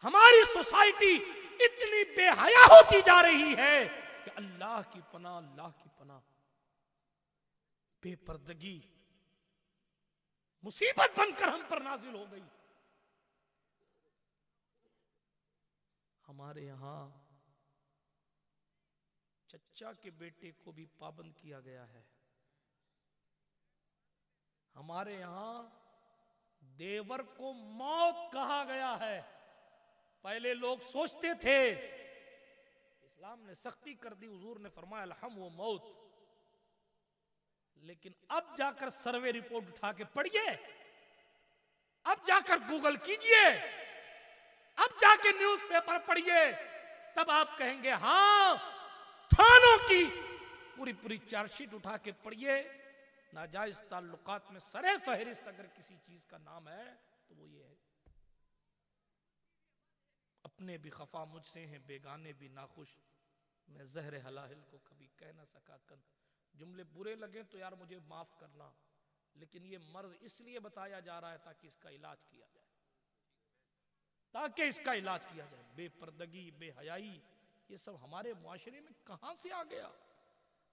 हमारी सोसाइटी इतनी बेहया होती जा रही है कि अल्लाह की पनाह, अल्लाह की पनाह। बेपर्दगी मुसीबत बनकर हम पर नाजिल हो गई। हमारे यहां चचा के बेटे को भी पाबंद किया गया है। हमारे यहां देवर को मौत कहा गया है। पहले लोग सोचते थे, इस्लाम ने सख्ती कर दी, हुजूर ने फरमाया अलहम व मौत। लेकिन अब जाकर सर्वे रिपोर्ट उठा के पढ़िए, अब जाकर गूगल कीजिए, अब जाके न्यूज़पेपर पढ़िए, तब आप कहेंगे हां, थानों की पूरी पूरी चार्जशीट उठा के पढ़िए, नाजायज ताल्लुकात में सरे फहरिस्त अगर किसी चीज का नाम है तो वो ये है। अपने भी खफा मुझसे हैं, बेगाने भी नाखुश, मैं जहर हलाहिल को कभी कह ना सका कन। जुमले बुरे लगे तो यार मुझे माफ करना, लेकिन ये मर्ज इसलिए बताया जा रहा है ताकि इसका इलाज किया जाए, ताकि इसका इलाज किया जाए। बेपर्दगी, बेहयाई, ये सब हमारे मुआशरे में कहां से आ गया?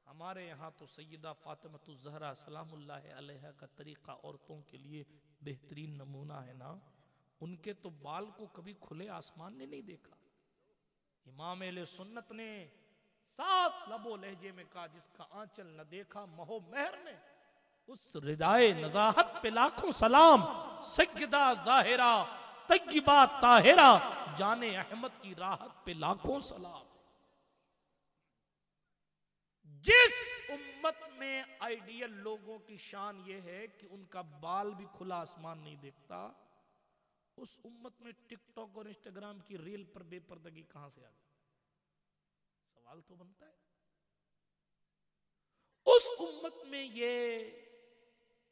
हमारे यहाँ तो सैयदा फातिमा ज़हरा सलामुल्लाह अलैहा का तरीका औरतों के लिए बेहतरीन नमूना है ना। उनके तो बाल को कभी खुले आसमान ने नहीं देखा। इमाम अहले सुन्नत ने साफ लबो लहजे में कहा, जिसका आंचल न देखा महो मेहर ने, उस रिदाए नजाहत पे लाखों सलाम, सैयदा ज़ाहिरा तय्यबा ताहिरा जाने अहमद की राहत पे लाखों सलाम। जिस उम्मत में आइडियल लोगों की शान यह है कि उनका बाल भी खुला आसमान नहीं देखता, उस उम्मत में टिकटॉक और इंस्टाग्राम की रील पर बेपर्दगी कहां से आ गई? सवाल तो बनता है। उस उम्मत में ये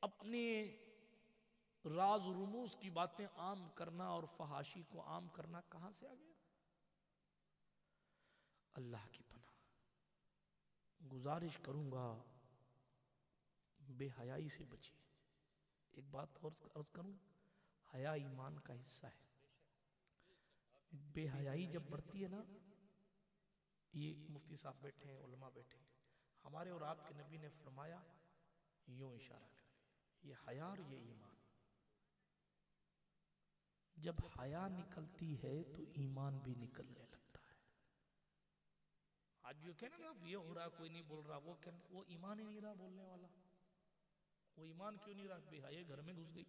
अपने राज रुमूज की बातें आम करना और फहाशी को आम करना कहां से आ गया? अल्लाह की पनाह, गुजारिश करूंगा बेहयाई से बचिए। एक बात और अर्ज करूं, हया ईमान का हिस्सा है। बेहयाई जब बढ़ती है ना, ये मुफ्ती साहब बैठे हैं, उलमा बैठे हैं, हमारे और आपके नबी ने फरमाया यूं इशारा कर, ये हया और ये ईमान। जब हया निकलती है तो ईमान भी निकलने लगता है। आज जो कहना ना ये हो रहा, कोई नहीं बोल रहा, वो कहना वो ईमान ही नहीं रहा बोलने वाला। वो ईमान क्यों नहीं रहा? बेहयाई घर में घुस गई,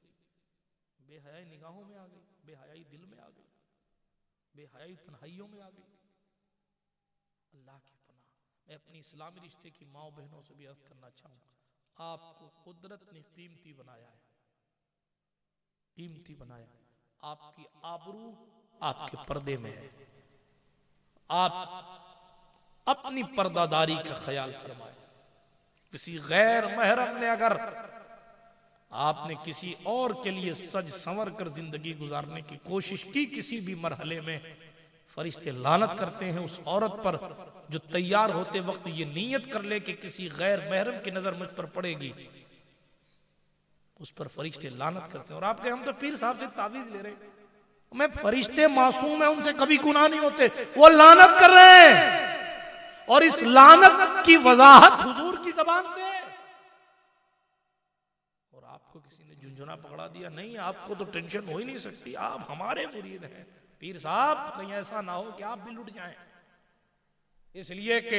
बेहयाई निगाहों में आ गई, बेहयाई दिल में आ गई, बेहयाई तन्हाइयों में आ गई। अल्लाह की पनाह, मैं अपनी इस्लामी रिश्ते की माओ बहनों से भी अर्ज करना चाहूंगा, आपको कुदरत ने कीमती बनाया है, कीमती बनाया। आपकी आबरू आपके पर्दे में है। आप अपनी पर्दादारी का ख्याल फरमाए। किसी गैर महरम ने अगर आपने किसी और के लिए सज संवर कर जिंदगी गुजारने की कोशिश की, किसी भी मरहले में फरिश्ते लानत करते हैं उस औरत पर जो तैयार होते वक्त ये नीयत कर ले कि किसी गैर महरम की नजर मुझ पर पड़ेगी, उस पर फरिश्ते लानत करते हैं। और आप कहे हम तो पीर साहब से तावीज ले रहे हैं, मैं फरिश्ते मासूम है, उनसे कभी गुनाह नहीं होते, वो लानत कर रहे हैं और इस लानत की वजाहत हुजूर की जबान से है। और आपको किसी ने झुंझुना पकड़ा दिया, नहीं आपको तो टेंशन हो ही नहीं सकती, आप हमारे मुरीद हैं पीर साहब, कहीं ऐसा ना हो कि आप भी लुट जाएं। इसलिए कि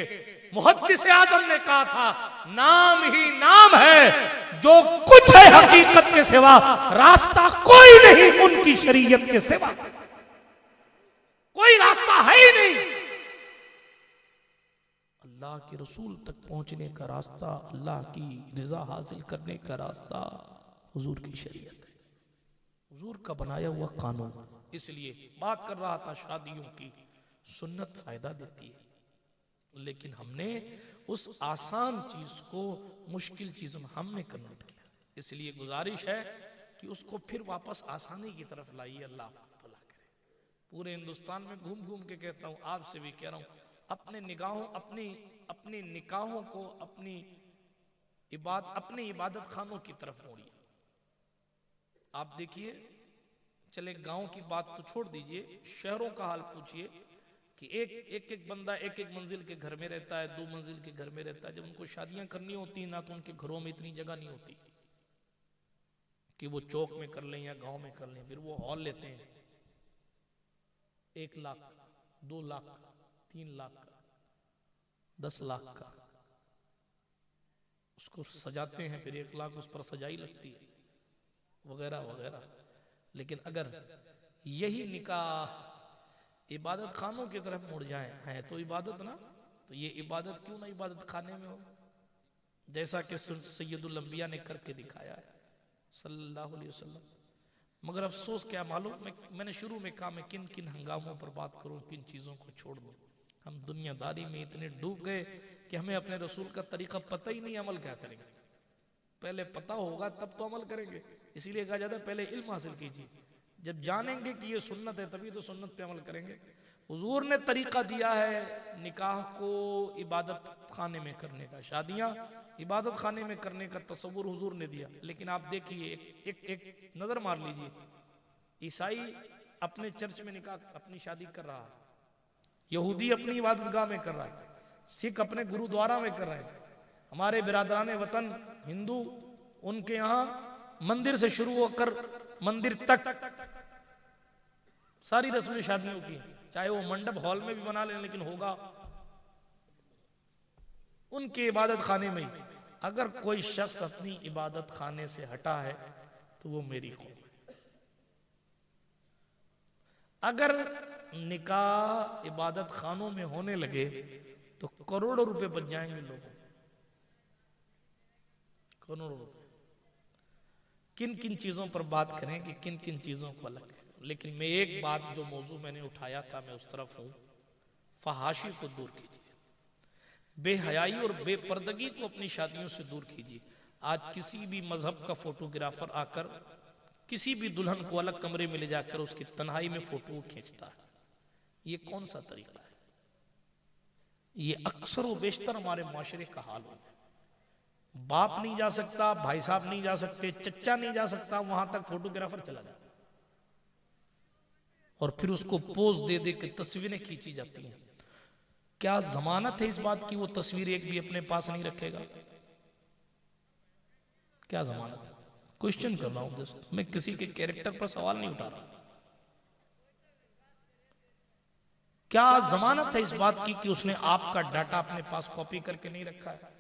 मुहद्दिस आजम ने कहा था, नाम ही नाम है, जो कुछ है हकीकत के सिवा, रास्ता कोई नहीं उनकी शरीयत के सिवा, कोई रास्ता है ही नहीं। अल्लाह के रसूल तक पहुंचने का रास्ता, अल्लाह की रिजा हासिल करने का रास्ता हुजूर की शरीयत है, हुजूर का बनाया हुआ कानून। इसलिए बात कर रहा था शादियों की, सुन्नत फायदा देती है, लेकिन हमने उस आसान चीज को मुश्किल चीजों में हमने कन्वर्ट किया। इसलिए गुजारिश है कि उसको फिर वापस आसानी की तरफ लाइए, अल्लाह आपको भला करे। पूरे हिंदुस्तान में घूम घूम के कहता हूं, आपसे भी कह रहा हूं, अपने निगाहों अपनी निकाहों को अपनी इबादत खानों की तरफ मोड़िए। आप देखिए, चले गांव की बात तो छोड़ दीजिए, शहरों का हाल पूछिए कि एक बंदा एक मंजिल के घर में रहता है, 2 मंजिल के घर में रहता है। जब उनको शादियां करनी होती ना, तो उनके घरों में इतनी जगह नहीं होती कि वो चौक में कर लें या गांव में कर लें। फिर वो हॉल लेते हैं 1 लाख, 2 लाख, 3 लाख, 10 लाख का, उसको सजाते हैं, फिर 1 लाख उस पर सजाई लगती है, वगैरह वगैरह। लेकिन अगर यही निकाह इबादत खानों की तरफ मुड़ जाए, है तो इबादत ना, तो ये इबादत क्यों ना इबादत खाने में हो, जैसा कि सैयदुल अंबिया ने करके दिखाया है सल्लल्लाहु अलैहि वसल्लम। मगर अफसोस क्या मालूम, मैंने शुरू में कहा मैं किन किन हंगामों पर बात करूं, किन चीजों को छोड़ दूं। हम दुनियादारी में इतने डूब गए कि हमें अपने रसूल का तरीका पता ही नहीं, अमल क्या करेंगे। पहले पता होगा तब तो अमल करेंगे। इसीलिए कहा जाता है पहले इल्म हासिल कीजिए, जब जानेंगे कि ये सुन्नत है तभी तो सुन्नत पे अमल करेंगे। हुजूर ने तरीका दिया है निकाह को इबादत खाने में करने का, शादियां इबादत खाने में करने का तसव्वुर हुजूर ने दिया। लेकिन आप देखिए, एक नजर मार लीजिए, ईसाई अपने चर्च में निकाह अपनी शादी कर रहा है, यहूदी अपनी इबादतगाह में कर रहा है, सिख अपने गुरुद्वारा में कर रहे हैं, हमारे बिरादरान वतन हिंदू उनके यहाँ मंदिर से शुरू होकर मंदिर तक सारी रस्में शादियों की, चाहे वो मंडप हॉल में भी बना लें, लेकिन होगा उनके इबादत खाने में ही। अगर कोई शख्स अपनी इबादत खाने से हटा है तो वो मेरी कौम है। अगर निकाह इबादत खानों में होने लगे तो करोड़ों रुपए बच जाएंगे लोगों, करोड़ों रुपए। किन किन चीजों पर बात करें कि किन किन चीजों को अलग। लेकिन मैं एक बात, जो मौजू मैंने उठाया था, मैं उस तरफ हूं, फहाशी को दूर कीजिए, बेहयाई और बेपर्दगी को अपनी शादियों से दूर कीजिए। आज किसी भी मजहब का फोटोग्राफर आकर किसी भी दुल्हन को अलग कमरे में ले जाकर उसकी तन्हाई में फोटो खींचता है, ये कौन सा तरीका है? ये अक्सर व बेशतर हमारे माशरे का हाल हो। बाप नहीं जा सकता, भाई साहब नहीं जा सकते, चच्चा नहीं जा सकता, वहां तक फोटोग्राफर चला जाता और फिर उसको पोज दे दे के तस्वीरें खींची जाती हैं। क्या जमानत है इस बात की वो तस्वीर एक भी अपने पास नहीं रखेगा? क्या जमानत है? क्वेश्चन कर रहा हूं, मैं किसी के कैरेक्टर पर सवाल नहीं उठा रहा। क्या जमानत है इस बात की कि उसने आपका डाटा अपने पास कॉपी करके नहीं रखा है?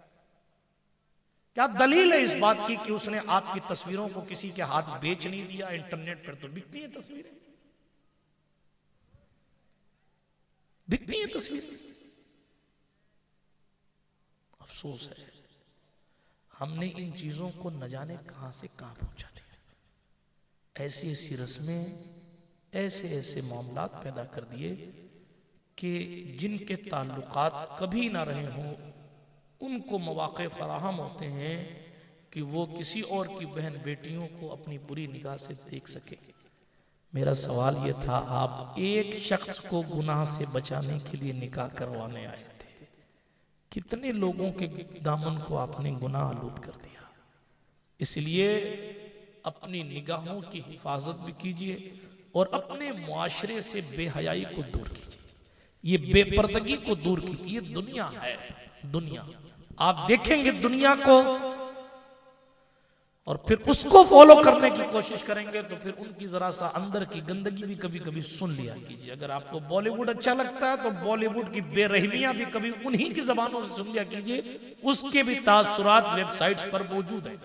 क्या दलील है इस बात की कि उसने आपकी तस्वीरों को किसी के हाथ बेच नहीं दिया? इंटरनेट पर तो बिकती है तस्वीरें, बिकती है तस्वीरें। अफसोस है हमने इन चीजों को न जाने कहां से कहां पहुंचा दिया। ऐसी ऐसी रस्में, ऐसे ऐसे मामलात पैदा कर दिए कि जिनके ताल्लुकात कभी ना रहे हों उनको मौके फराहम होते हैं कि वो किसी और की बहन बेटियों को अपनी बुरी निगाह से देख सके। मेरा सवाल ये था, आप एक शख्स को गुनाह से बचाने के लिए निकाह करवाने आए थे, कितने लोगों के दामन को आपने गुनाह आलूद कर दिया। इसलिए अपनी निगाहों की हिफाजत भी कीजिए और अपने मुआशरे से बेहयाई को दूर कीजिए, ये बेपर्दगी को दूर कीजिए। ये दुनिया है, दुनिया आप देखेंगे दुनिया को और फिर उसको फॉलो करने की कोशिश करेंगे तो फिर उनकी जरा सा अंदर की गंदगी भी कभी कभी सुन लिया कीजिए। अगर आपको बॉलीवुड अच्छा लगता है तो बॉलीवुड की बेरहमियां भी कभी उन्हीं की जबानों से सुन लिया कीजिए, उसके भी तासुरात वेबसाइट्स पर मौजूद है।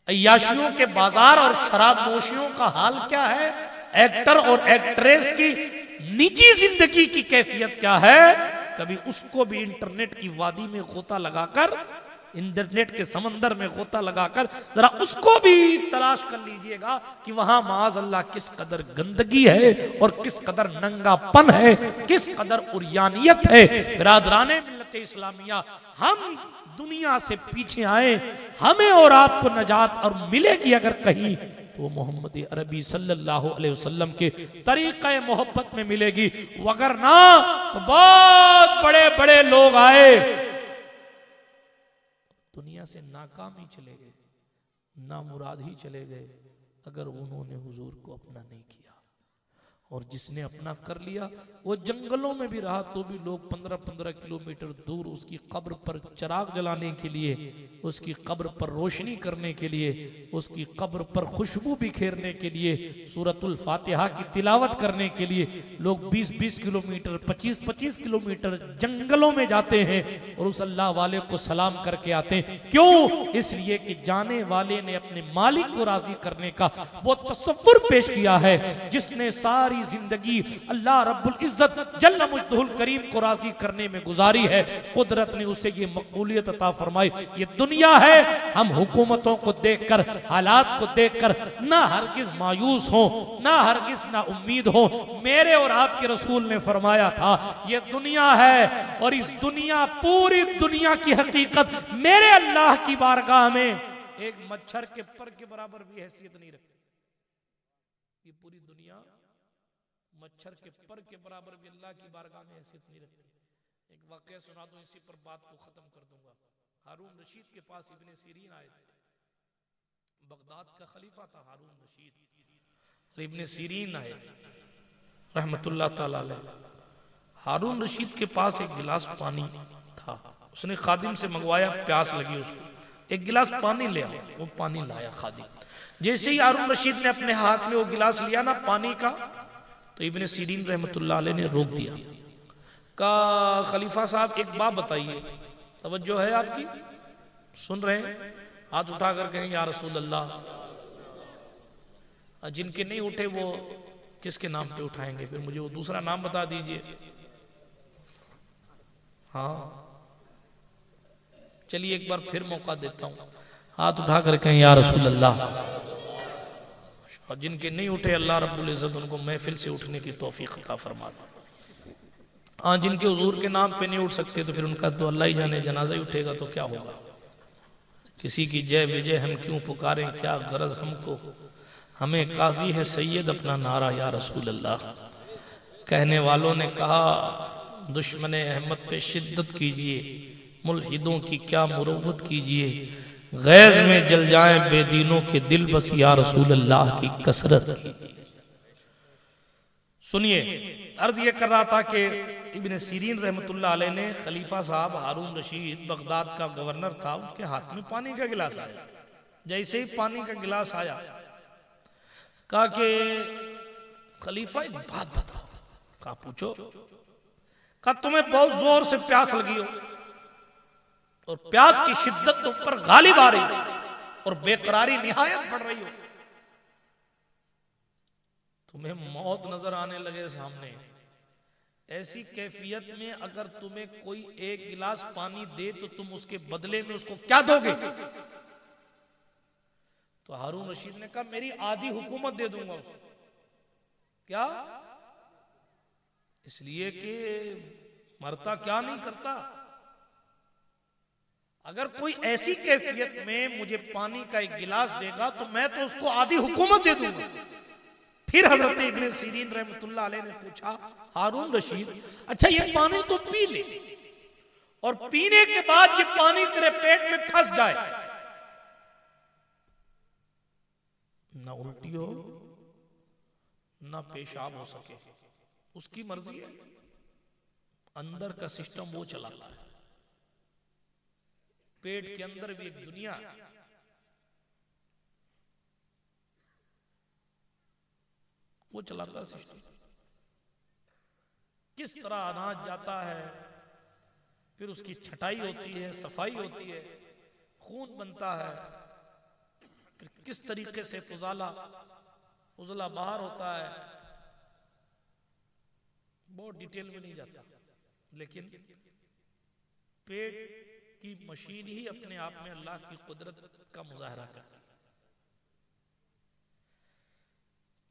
अय्याशियों के बाजार और शराब नोशियों का हाल क्या है, एक्टर और एक्ट्रेस की निजी जिंदगी की कैफियत क्या है, कभी उसको भी इंटरनेट की वादी में गोता लगाकर, इंटरनेट के समंदर में गोता लगाकर जरा उसको भी तलाश कर लीजिएगा कि वहां माज अल्लाह किस कदर गंदगी है और किस कदर नंगापन है, किस कदर उरियानियत है। बिरादराने मिल्लत इस्लामिया, हम दुनिया से पीछे आए, हमें और आपको नजात और मिलेगी अगर कहीं तो मोहम्मद अरबी सल्लल्लाहु अलैहि वसल्लम के तरीक़े मोहब्बत में मिलेगी, वगरना तो बहुत बड़े बड़े लोग आए दुनिया से नाकाम ही चले गए, नामुराद ही चले गए अगर उन्होंने हुजूर को अपना नहीं किया। और जिसने अपना कर लिया वो जंगलों में भी रहा तो भी लोग 15-15 किलोमीटर दूर उसकी कब्र पर चिराग जलाने के लिए, उसकी कब्र पर रोशनी करने के लिए, उसकी कब्र पर खुशबू बिखेरने के लिए, सूरतुल फातिहा की तिलावत करने के लिए लोग 20-20 किलोमीटर 25-25 किलोमीटर जंगलों में जाते हैं और उस अल्लाह वाले को सलाम करके आते हैं। क्यों? इसलिए कि जाने वाले ने अपने मालिक को राजी करने का वो तसव्वुर पेश किया है, जिसने सारी जिंदगी अल्लाह रब्बुल इज्जत जल्ल मुजद्दुहुल करीम को राजी करने में गुजारी है, कुदरत ने उसे ये मकबूलियत अता फरमाई। ये दुनिया है, हम हुकूमतों को देखकर, हालात को देखकर ना हरगिज मायूस हो, ना हरगिज ना उम्मीद हो। मेरे और आपके रसूल ने फरमाया था ये दुनिया है और इस दुनिया, पूरी दुनिया की हकीकत मेरे अल्लाह की बारगाह में एक मच्छर के पर के बराबर भी हैसियत नहीं रखती। ये पूरी दुनिया मच्छर के पर के बराबर भी अल्लाह की बारगाह में हैसियत नहीं रखती। एक वाकया सुना दूं, इसी पर बात को खत्म कर दूंगा। हारून रशीद के पास इब्ने सीरीन आए थे, बगदाद का खलीफा था हारून रशीद, और इब्ने सीरीन आए रहमतुल्लाह ताला अलैह। हारून रशीद के पास एक गिलास पानी था, उसने खादिम से मंगवाया, प्यास लगी उसको, एक गिलास पानी ले आओ। वो पानी लाया खादिम। जैसे ही हारून रशीद ने अपने हाथ में वो गिलास लिया ना पानी का, तो इब्ने सीरीन रहमतुल्लाह अलैह ने रोक दिया, कहा खलीफा साहब एक बात बताइए, तवज्जो है आपकी, सुन रहे हैं? हाथ उठा कर कहें या रसूल अल्लाह। जिनके नहीं उठे वो किसके नाम पे उठाएंगे? फिर मुझे वो दूसरा नाम बता दीजिए। हाँ चलिए एक बार फिर मौका देता हूं, हाथ उठा कर कहें या रसूल अल्लाह। और जिनके नहीं उठे अल्लाह रब्बुल इज्जत उनको महफिल से उठने की तौफीक अता फरमा। हाँ जिनके हुजूर के नाम पे नहीं उठ सकते तो फिर उनका तो अल्लाह ही जाने, जनाजा ही उठेगा तो क्या होगा। किसी की जय विजय हम क्यों पुकारें, क्या गरज हमको, हमें काफी है सैयद अपना नारा या रसूल अल्लाह। कहने वालों ने कहा दुश्मन अहमद पे शिद्दत कीजिए, मुल्हिदों की क्या मुरव्वत कीजिए, गैज में जल जाएं बेदीनों के दिल, बस या रसूल अल्लाह की कसरत कीजिए। सुनिए, अर्ज ये कर रहा था कि इब्ने सीरीन रहमतुल्लाह अलैह ने खलीफा साहब हारून रशीद बगदाद का गवर्नर था, उसके हाथ में पानी का गिलास आया। जैसे ही पानी का गिलास आया कहा कि खलीफा एक बात बताओ। कहा पूछो। कहा तुम्हें बहुत जोर से प्यास लगी हो, और प्यास की शिद्दत तुम पर गालिब आ रही और बेकरारी निहायत बढ़ रही हो, तुम्हें मौत नजर आने लगे सामने, ऐसी कैफियत में अगर तुम्हें कोई एक गिलास पानी दे तो तुम उसके बदले में उसको क्या दोगे? तो हारून रशीद ने कहा मेरी आधी हुकूमत दे दूंगा उसको। क्या? इसलिए कि मरता क्या नहीं करता। अगर कोई ऐसी कैफियत में मुझे पानी का एक गिलास देगा तो मैं तो उसको आधी हुकूमत दे दूंगा। फिर हजरत इब्न सीरीन रहमतुल्लाह अलैह ने पूछा, हारून रशीद, अच्छा ये पानी तो पी ले और पीने के बाद ये पानी तेरे पेट में फंस जाए, ना उल्टी हो ना पेशाब हो सके, उसकी मर्जी है, अंदर का सिस्टम वो चलाता है। पेट के अंदर भी एक दुनिया है, वो चलाता है सिस्टम। किस तरह अनाज जाता है, फिर उसकी छटाई होती है, सफाई होती है, खून बनता है, फिर किस तरीके से उजला बाहर होता है, बहुत डिटेल में नहीं जाता, लेकिन पेट की मशीन ही अपने आप में अल्लाह की कुदरत का मुजाहरा करता है।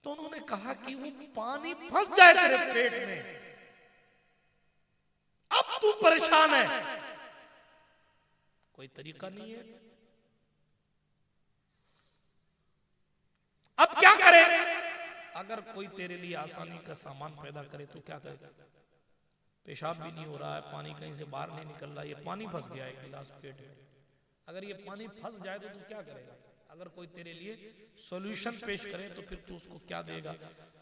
तो उन्होंने कहा कि वो पानी फंस जाए तेरे पेट में, अब तू परेशान है, कोई तरीका नहीं है, अब क्या करे? अगर कोई तेरे लिए आसानी का सामान पैदा करे तो क्या करे? पेशाब भी नहीं हो रहा है, पानी कहीं से बाहर नहीं निकल रहा, ये पानी फंस गया है गिलास पेट में, अगर ये पानी फंस जाए तो तू क्या करेगा? अगर कोई तेरे लिए सॉल्यूशन पेश करे तो फिर तू उसको क्या देगा?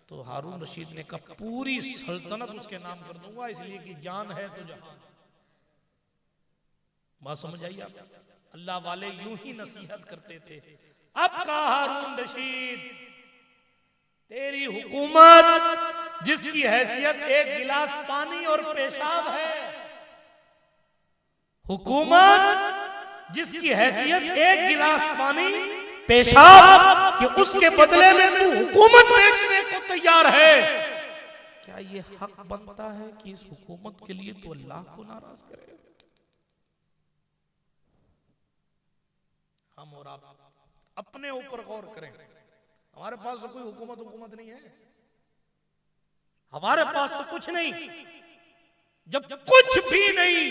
तो हारून रशीद ने कहा पूरी सल्तनत उसके नाम कर दूंगा, इसलिए कि जान है तो जहान। बात समझ आई आप? अल्लाह वाले यूं ही नसीहत करते थे। अब कहा हारून रशीद, तेरी हुकूमत जिसकी हैसियत एक गिलास पानी और पेशाब है, हुकूमत जिसकी हैसियत एक गिलास पानी पेशाब, कि उसके बदले में तू हुकूमत बेचने को तैयार है, क्या ये हक बनता है कि इस हुकूमत के लिए तू अल्लाह को नाराज करे? हम और आप अपने ऊपर गौर करें। हमारे पास तो कोई हुकूमत नहीं है, हमारे पास तो कुछ नहीं। जब कुछ भी नहीं,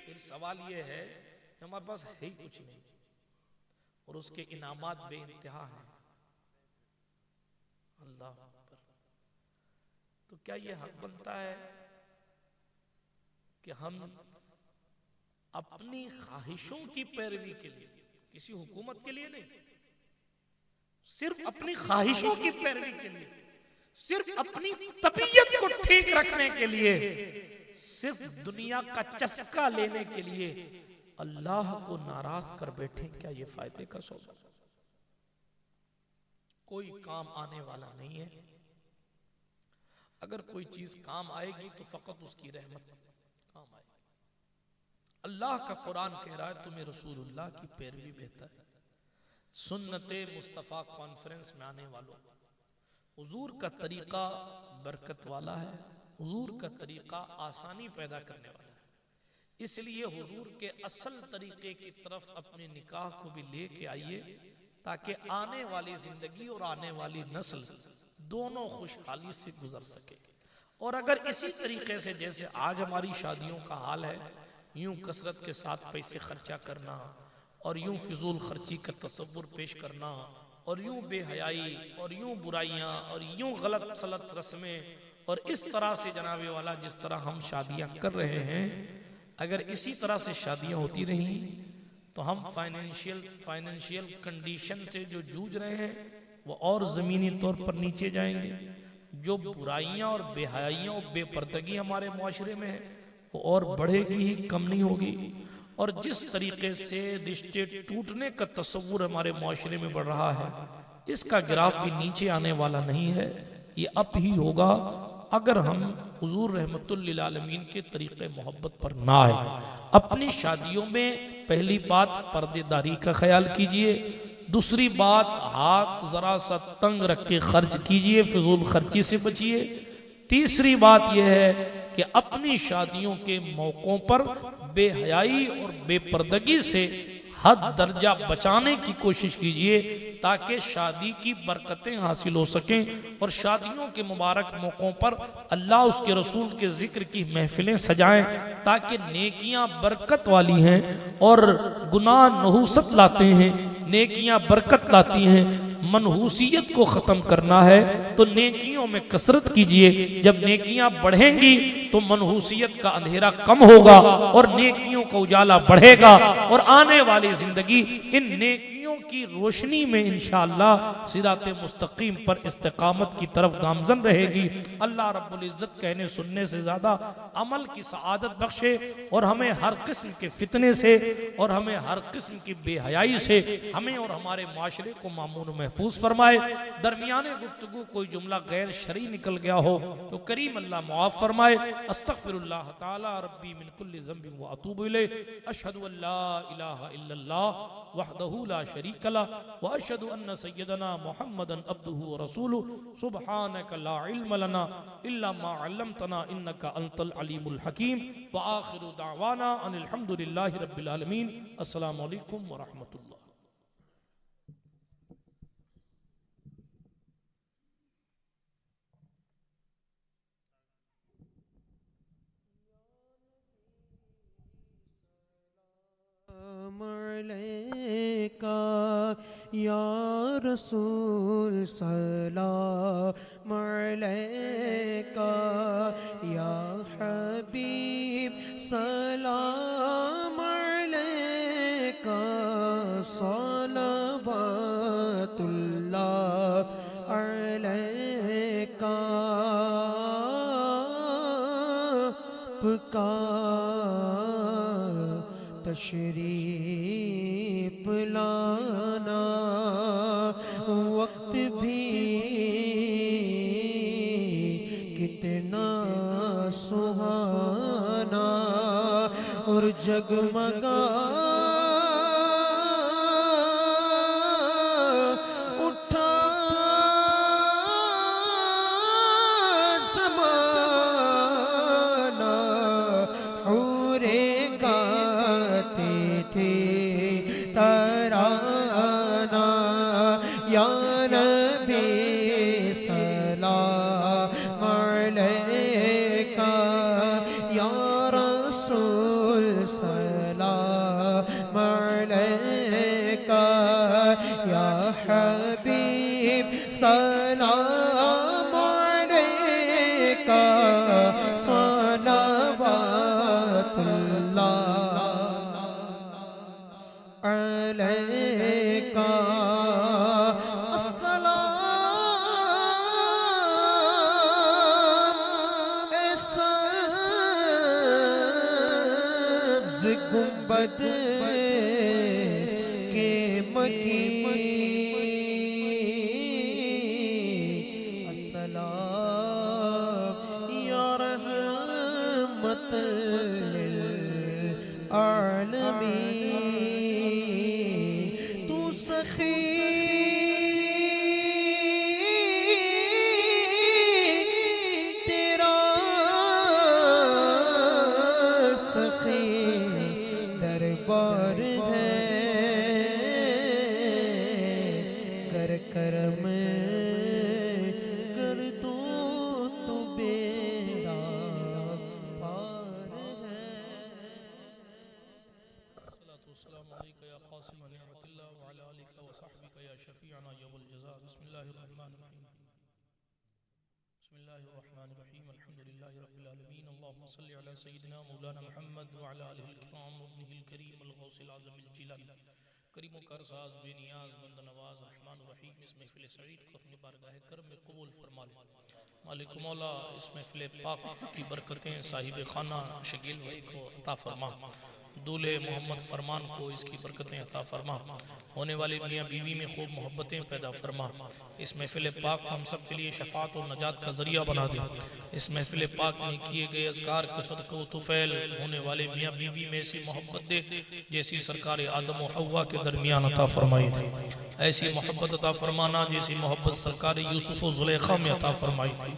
फिर सवाल यह है कि हमारे पास है ही कुछ नहीं और उसके इनामात बेइंतहा हैं। अल्लाह अकबर। तो क्या यह हक बनता है कि हम अपनी ख्वाहिशों की पैरवी के लिए, किसी हुकूमत के लिए नहीं, सिर्फ अपनी ख्वाहिशों की पैरवी के लिए, सिर्फ अपनी तबीयत को ठीक रखने के लिए, सिर्फ दुनिया का चस्का लेने के लिए अल्लाह को नाराज कर बैठे? क्या ये फायदे का सौदा? कोई काम आने वाला नहीं है। अगर कोई चीज काम आएगी तो फकत उसकी रहमत काम आएगी। अल्लाह का कुरान कह रहा है तुम्हें रसूलुल्लाह की पैरवी बेहतर है। सुन्नते मुस्तफ़ा कॉन्फ्रेंस में आने वालों, हुजूर का तरीका बरकत वाला है, हुजूर का तरीका आसानी पैदा करने वाला है, इसलिए हुजूर के असल तरीके की तरफ अपने निकाह को भी लेके आइए, ताकि आने वाली जिंदगी और आने वाली नस्ल दोनों खुशहाली से गुजर सके। और अगर इसी तरीके से जैसे आज हमारी शादियों का हाल है, यूं कसरत के साथ पैसे खर्चा करना और यूं फिजूल खर्ची का तसव्वुर पेश करना और यूं बेहयाई और यूं बुराइयां और यूं गलत सलत रस्में और इस तरह से जनाबे वाला जिस तरह हम शादियां कर रहे हैं, अगर इसी तरह से शादियां होती रही तो हम फाइनेंशियल कंडीशन से जो जूझ रहे हैं वो और ज़मीनी तौर पर नीचे जाएंगे। जो बुराइयां और बेहयाइयां और बेपर्दगी हमारे मुआशरे में है वो और बढ़ेगी ही, कम नहीं होगी। और जिस तरीके से रिश्ते टूटने का तस्वुर हमारे मुआशरे में बढ़ रहा है, इसका ग्राफ भी नीचे आने वाला नहीं है, ये अप ही होगा अगर हम हुजूर रहमतुल लिल आलमीन के तरीक़े मोहब्बत पर ना आए। अपनी शादियों में पहली बात पर्देदारी का ख्याल कीजिए, दूसरी बात हाथ ज़रा सा तंग रख के खर्च कीजिए, फिजूल खर्ची से बचिए। तीसरी बात यह है कि अपनी शादियों के मौक़ों पर बेहयाई और बेपर्दगी से हद दर्जा बचाने की कोशिश कीजिए ताकि शादी की बरकतें हासिल हो सकें और शादियों के मुबारक मौक़ों पर अल्लाह उसके रसूल के ज़िक्र की महफिलें सजाएं ताकि नेकियां बरकत वाली हैं और गुनाह नहूसत लाते हैं, नेकियां बरकत लाती हैं। मनहूसियत को ख़त्म करना है तो नेकियों में कसरत कीजिए। जब नेकियां बढ़ेंगी तो मनहूसियत का अंधेरा कम होगा और नेकियों का उजाला बढ़ेगा और आने वाली जिंदगी इन नेकियों की रोशनी में इंशाअल्लाह सिराते मुस्तकीम पर इस्तिकामत की तरफ गामजन रहेगी। अल्लाह रब्बुल इज्जत कहने सुनने से ज़्यादा अमल की सआदत बख्शे और हमें हर किस्म के फितने से और हमें हर किस्म की बेहयाई से हमें और हमारे माशरे को मामून महफूज फरमाए। दरमियाने गुफ्तगू कोई जुमला गैर शरई निकल गया हो तो करीम अल्लाह मुआफ़ फरमाए। अस्तग़फिरुल्लाह ताला रब्बी मिन कुल्लि ज़ंबिन व अतूबु इलैहि। अशहदु अल्ला इलाहा इल्लल्लाह वहदहु ला शरीका लह व अशहदु अन्न सय्यदना मुहम्मदन अब्दुहु व रसूलुहु। सुब्हानक ला इल्म लना इल्ला मा अल्लमतना इन्नका अंतल अलीमुल हकीम। व आखिरु दावाना अनिल हम्दुलिल्लाहि रब्बिल आलमीन। अस्सलामु अलैकुम व रहमतुल्लाह। मलैका या रसूल सलाम अलैका या हबीब सलाम अलैका सलवातुल्लाह अलैका। आपका तशरीफ लाना वक्त भी कितना सुहाना और जगमगा उठा ज़माना। हूरे गाते थे तराना या नबी सलाम अलैका या रसूल सलाम अलैका या हबीब सलाम अलैका सलवातुल्लाह अलैका। अस्सलाम सब्ज़ गुंबद के मकी अस्सलाम या रहमतल लिल आलमीन। तू सखी तेरा सखी दरबार है कर करम कर दो तो बेड़ा पार है। अस्सलामु अलैका या क़ासिम निअमतिल्लाह व अला आलिका व सहबिका या शफीअना यौमल जज़ा। बिस्मिल्लाहिर्रहमानिर्रहीम अल्हम्दुलिल्लाहि रब्बिल आलमीन। अल्लाहुम्मा सल्लि अला सय्यिदिना मौलाना मुहम्मद व अला आलिहिल किराम व इब्निहिल करीम अल गौसिल आज़मिल जिलानी करीमो कारसाज बेनियाज बंद नवाज रहमानुर रहीम। इस महफिल सईद को अपनी बारगाह करम में कबूल फरमा ले। मालिक मौला इस महफिल पाक की बरकतें साहिब खाना शकील भाई को अता फरमा। दूल्हे मोहम्मद फरमान को इसकी बरकतें अता फरमा, होने वाली मियाँ बीवी में खूब मोहब्बतें पैदा फरमा, इस महफिल पाक को हम सब के लिए शफात और नजात का जरिया बना दे। इस महफिल पाक में किए गए अज़कार के सदक़े तुफ़ैल होने वाले मियाँ बीवी में ऐसी मोहब्बत दे जैसी सरकार आदम और हव्वा के दरमियान अता फरमाई थी। ऐसी मोहब्बत अता फरमाना जैसी मोहब्बत सरकार यूसुफ और ज़ुलेखा में अता फरमाई थी,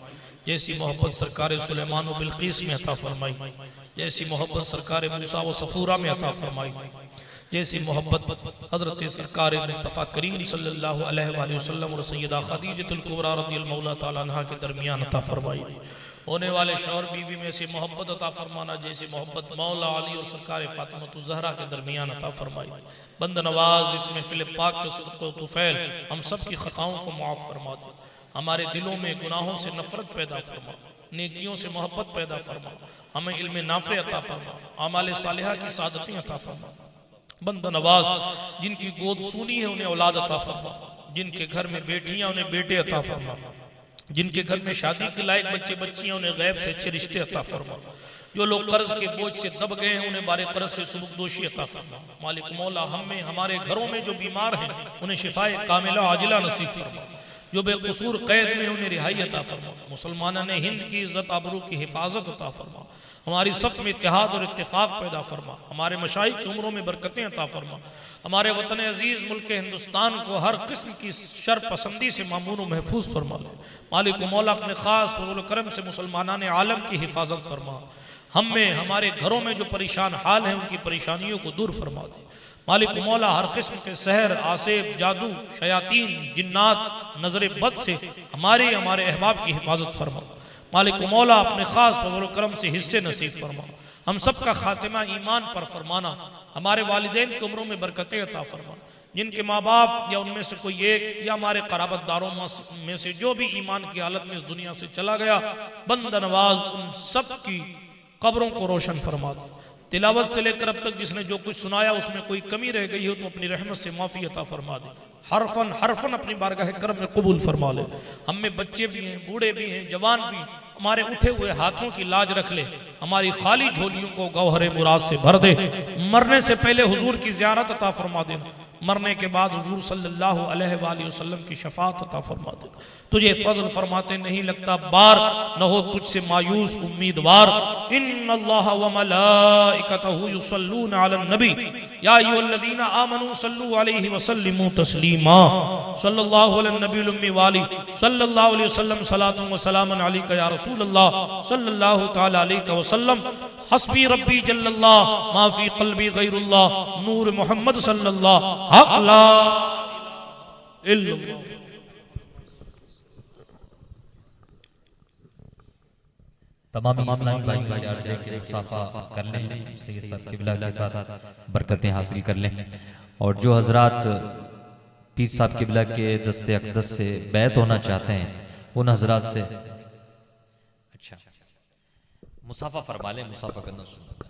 जैसी मोहब्बत सरकार सुलेमान व बिल्कीस में अता फरमाई, जैसी मोहब्बत सरकार मूसा व सफूरा में अता फरमाई, जैसी मोहब्बत हजरत सरकार मुस्तफ़ा करीम सल्लल्लाहु अलैहि वसल्लम और सैयदा खदीजतुल कुबरा रज़ियल्लाहु मौला तआला अन्हा के दरमियान अता फरमाई। होने वाले शौहर बीवी में से मोहब्बत अता फरमाना जैसी मोहब्बत मौला अली और सरकार फातिमा ज़हरा के दरमियान अता फरमाई। बंद नवाज इस महफिल पाक के सदक़े तुफ़ैल हम सब की ख़ताओं को माफ़ फरमा दे, हमारे दिलों में गुनाहों से नफरत पैदा फरमा, नेकियों से मोहब्बत पैदा फरमा, हमें इल्म नाफ़े अता फरमा, आमाल सालिहा की सादतें अता फरमा। बंद नवाज जिनकी गोद सूनी है उन्हें औलाद अता फरमा, जिनके घर में बेटियां उन्हें बेटे अता फरमा, जिनके घर में शादी के लायक बच्चे बच्चियां उन्हें गैब से अच्छे रिश्ते अता फरमा, जो लोग कर्ज के बोझ से दब गए हैं उन्हें बारे कर्ज से सुबुकदोशी अता फरमा। मालिक मौला हमें हमारे घरों में जो बीमार हैं उन्हें शिफाए कामिला आजिला नसीब फरमा, जो बेकसूर कैद में उन्हें रिहाई अता फरमा। मुसलमानों ने हिंद की इज्जत आबरू की हिफाजत अता फरमा, हमारी सफ में इत्तेहाद और इत्तेफाक पैदा फरमा, हमारे मशाइख की उम्रों में बरकतें अता फरमा, हमारे वतन अजीज मुल्क हिंदुस्तान को हर किस्म की शर पसंदी से मामून और महफूज फरमा ले। मालिक मौला अपने खास फज़ल करम से मुसलमानान आलम की हिफाजत फरमा, हम में हमारे घरों में जो परेशान हाल हैं उनकी परेशानियों को दूर फरमा दे। मालिक मौला हर किस्म के सहर आसेब जादू शयातीन जिन्नात नजर बद से हमारे अहबाब की हिफाजत फरमा। मालिक मौला अपने खास फज़ल करम से हिस्से नसीब फरमा, हम सब का खातिमा ईमान पर फरमाना, हमारे वालिदैन की उम्रों में बरकतें अता फरमा, जिनके माँ बाप या उनमें से कोई एक या हमारे क़राबतदारों में से जो भी ईमान की हालत में इस दुनिया से चला गया, बंद नवाज उन सब की कब्रों को रोशन फरमा दे। तिलावत से लेकर अब तक जिसने जो कुछ सुनाया उसमें कोई कमी रह गई हो तो अपनी रहमत से माफ़ी अता फरमा दे, हरफन हरफन अपनी बारगाह करम में कबूल फरमा ले। हम में बच्चे भी हैं, बूढ़े भी हैं, जवान भी, हमारे उठे हुए हाथों की लाज रख ले, हमारी खाली झोलियों को गौहरे मुराद से भर दे, मरने से पहले हुजूर की ज़ियारत अता फरमा दे, मरने के बाद हुजूर सल्लल्लाहु अलैहि वसल्लम की शफाअत अता फरमा दे। तुझे फजल फरमाते नहीं लगता बार, न हो तुझसे मायूस उम्मीदवार। इन्नल्लाह व मलाइकतहु युसल्लूना अलन नबी या अय्युहल्लज़ीना आमनू सल्लू अलैहि वसल्लिमू तस्लीमा सल्लल्लाहु अलैहि नबील उम्मी वाली सल्लल्लाहु अलैहि वसल्लम सलातुन व सलामुन अलैका या रसूलल्लाह सल्लल्लाहु तआला अलैहि वसल्लम। हस्बी रब्बी जल्लल्लाह माफी क़ल्बी गैरुल्लाह नूर मोहम्मद सल्लल्लाहु हक़ ला इल्लल्लाह। तमाम इस्लामी भाई मुसाफा कर लें, सैयद साहब क़िबला के साथ बरकतें हासिल कर लें, और जो हजरात पीर साहब क़िबला के दस्ते अक़दस से बैत होना चाहते हैं उन हजरात से अच्छा मुसाफा फरमा लें, मुसाफा करना सुन्नत है।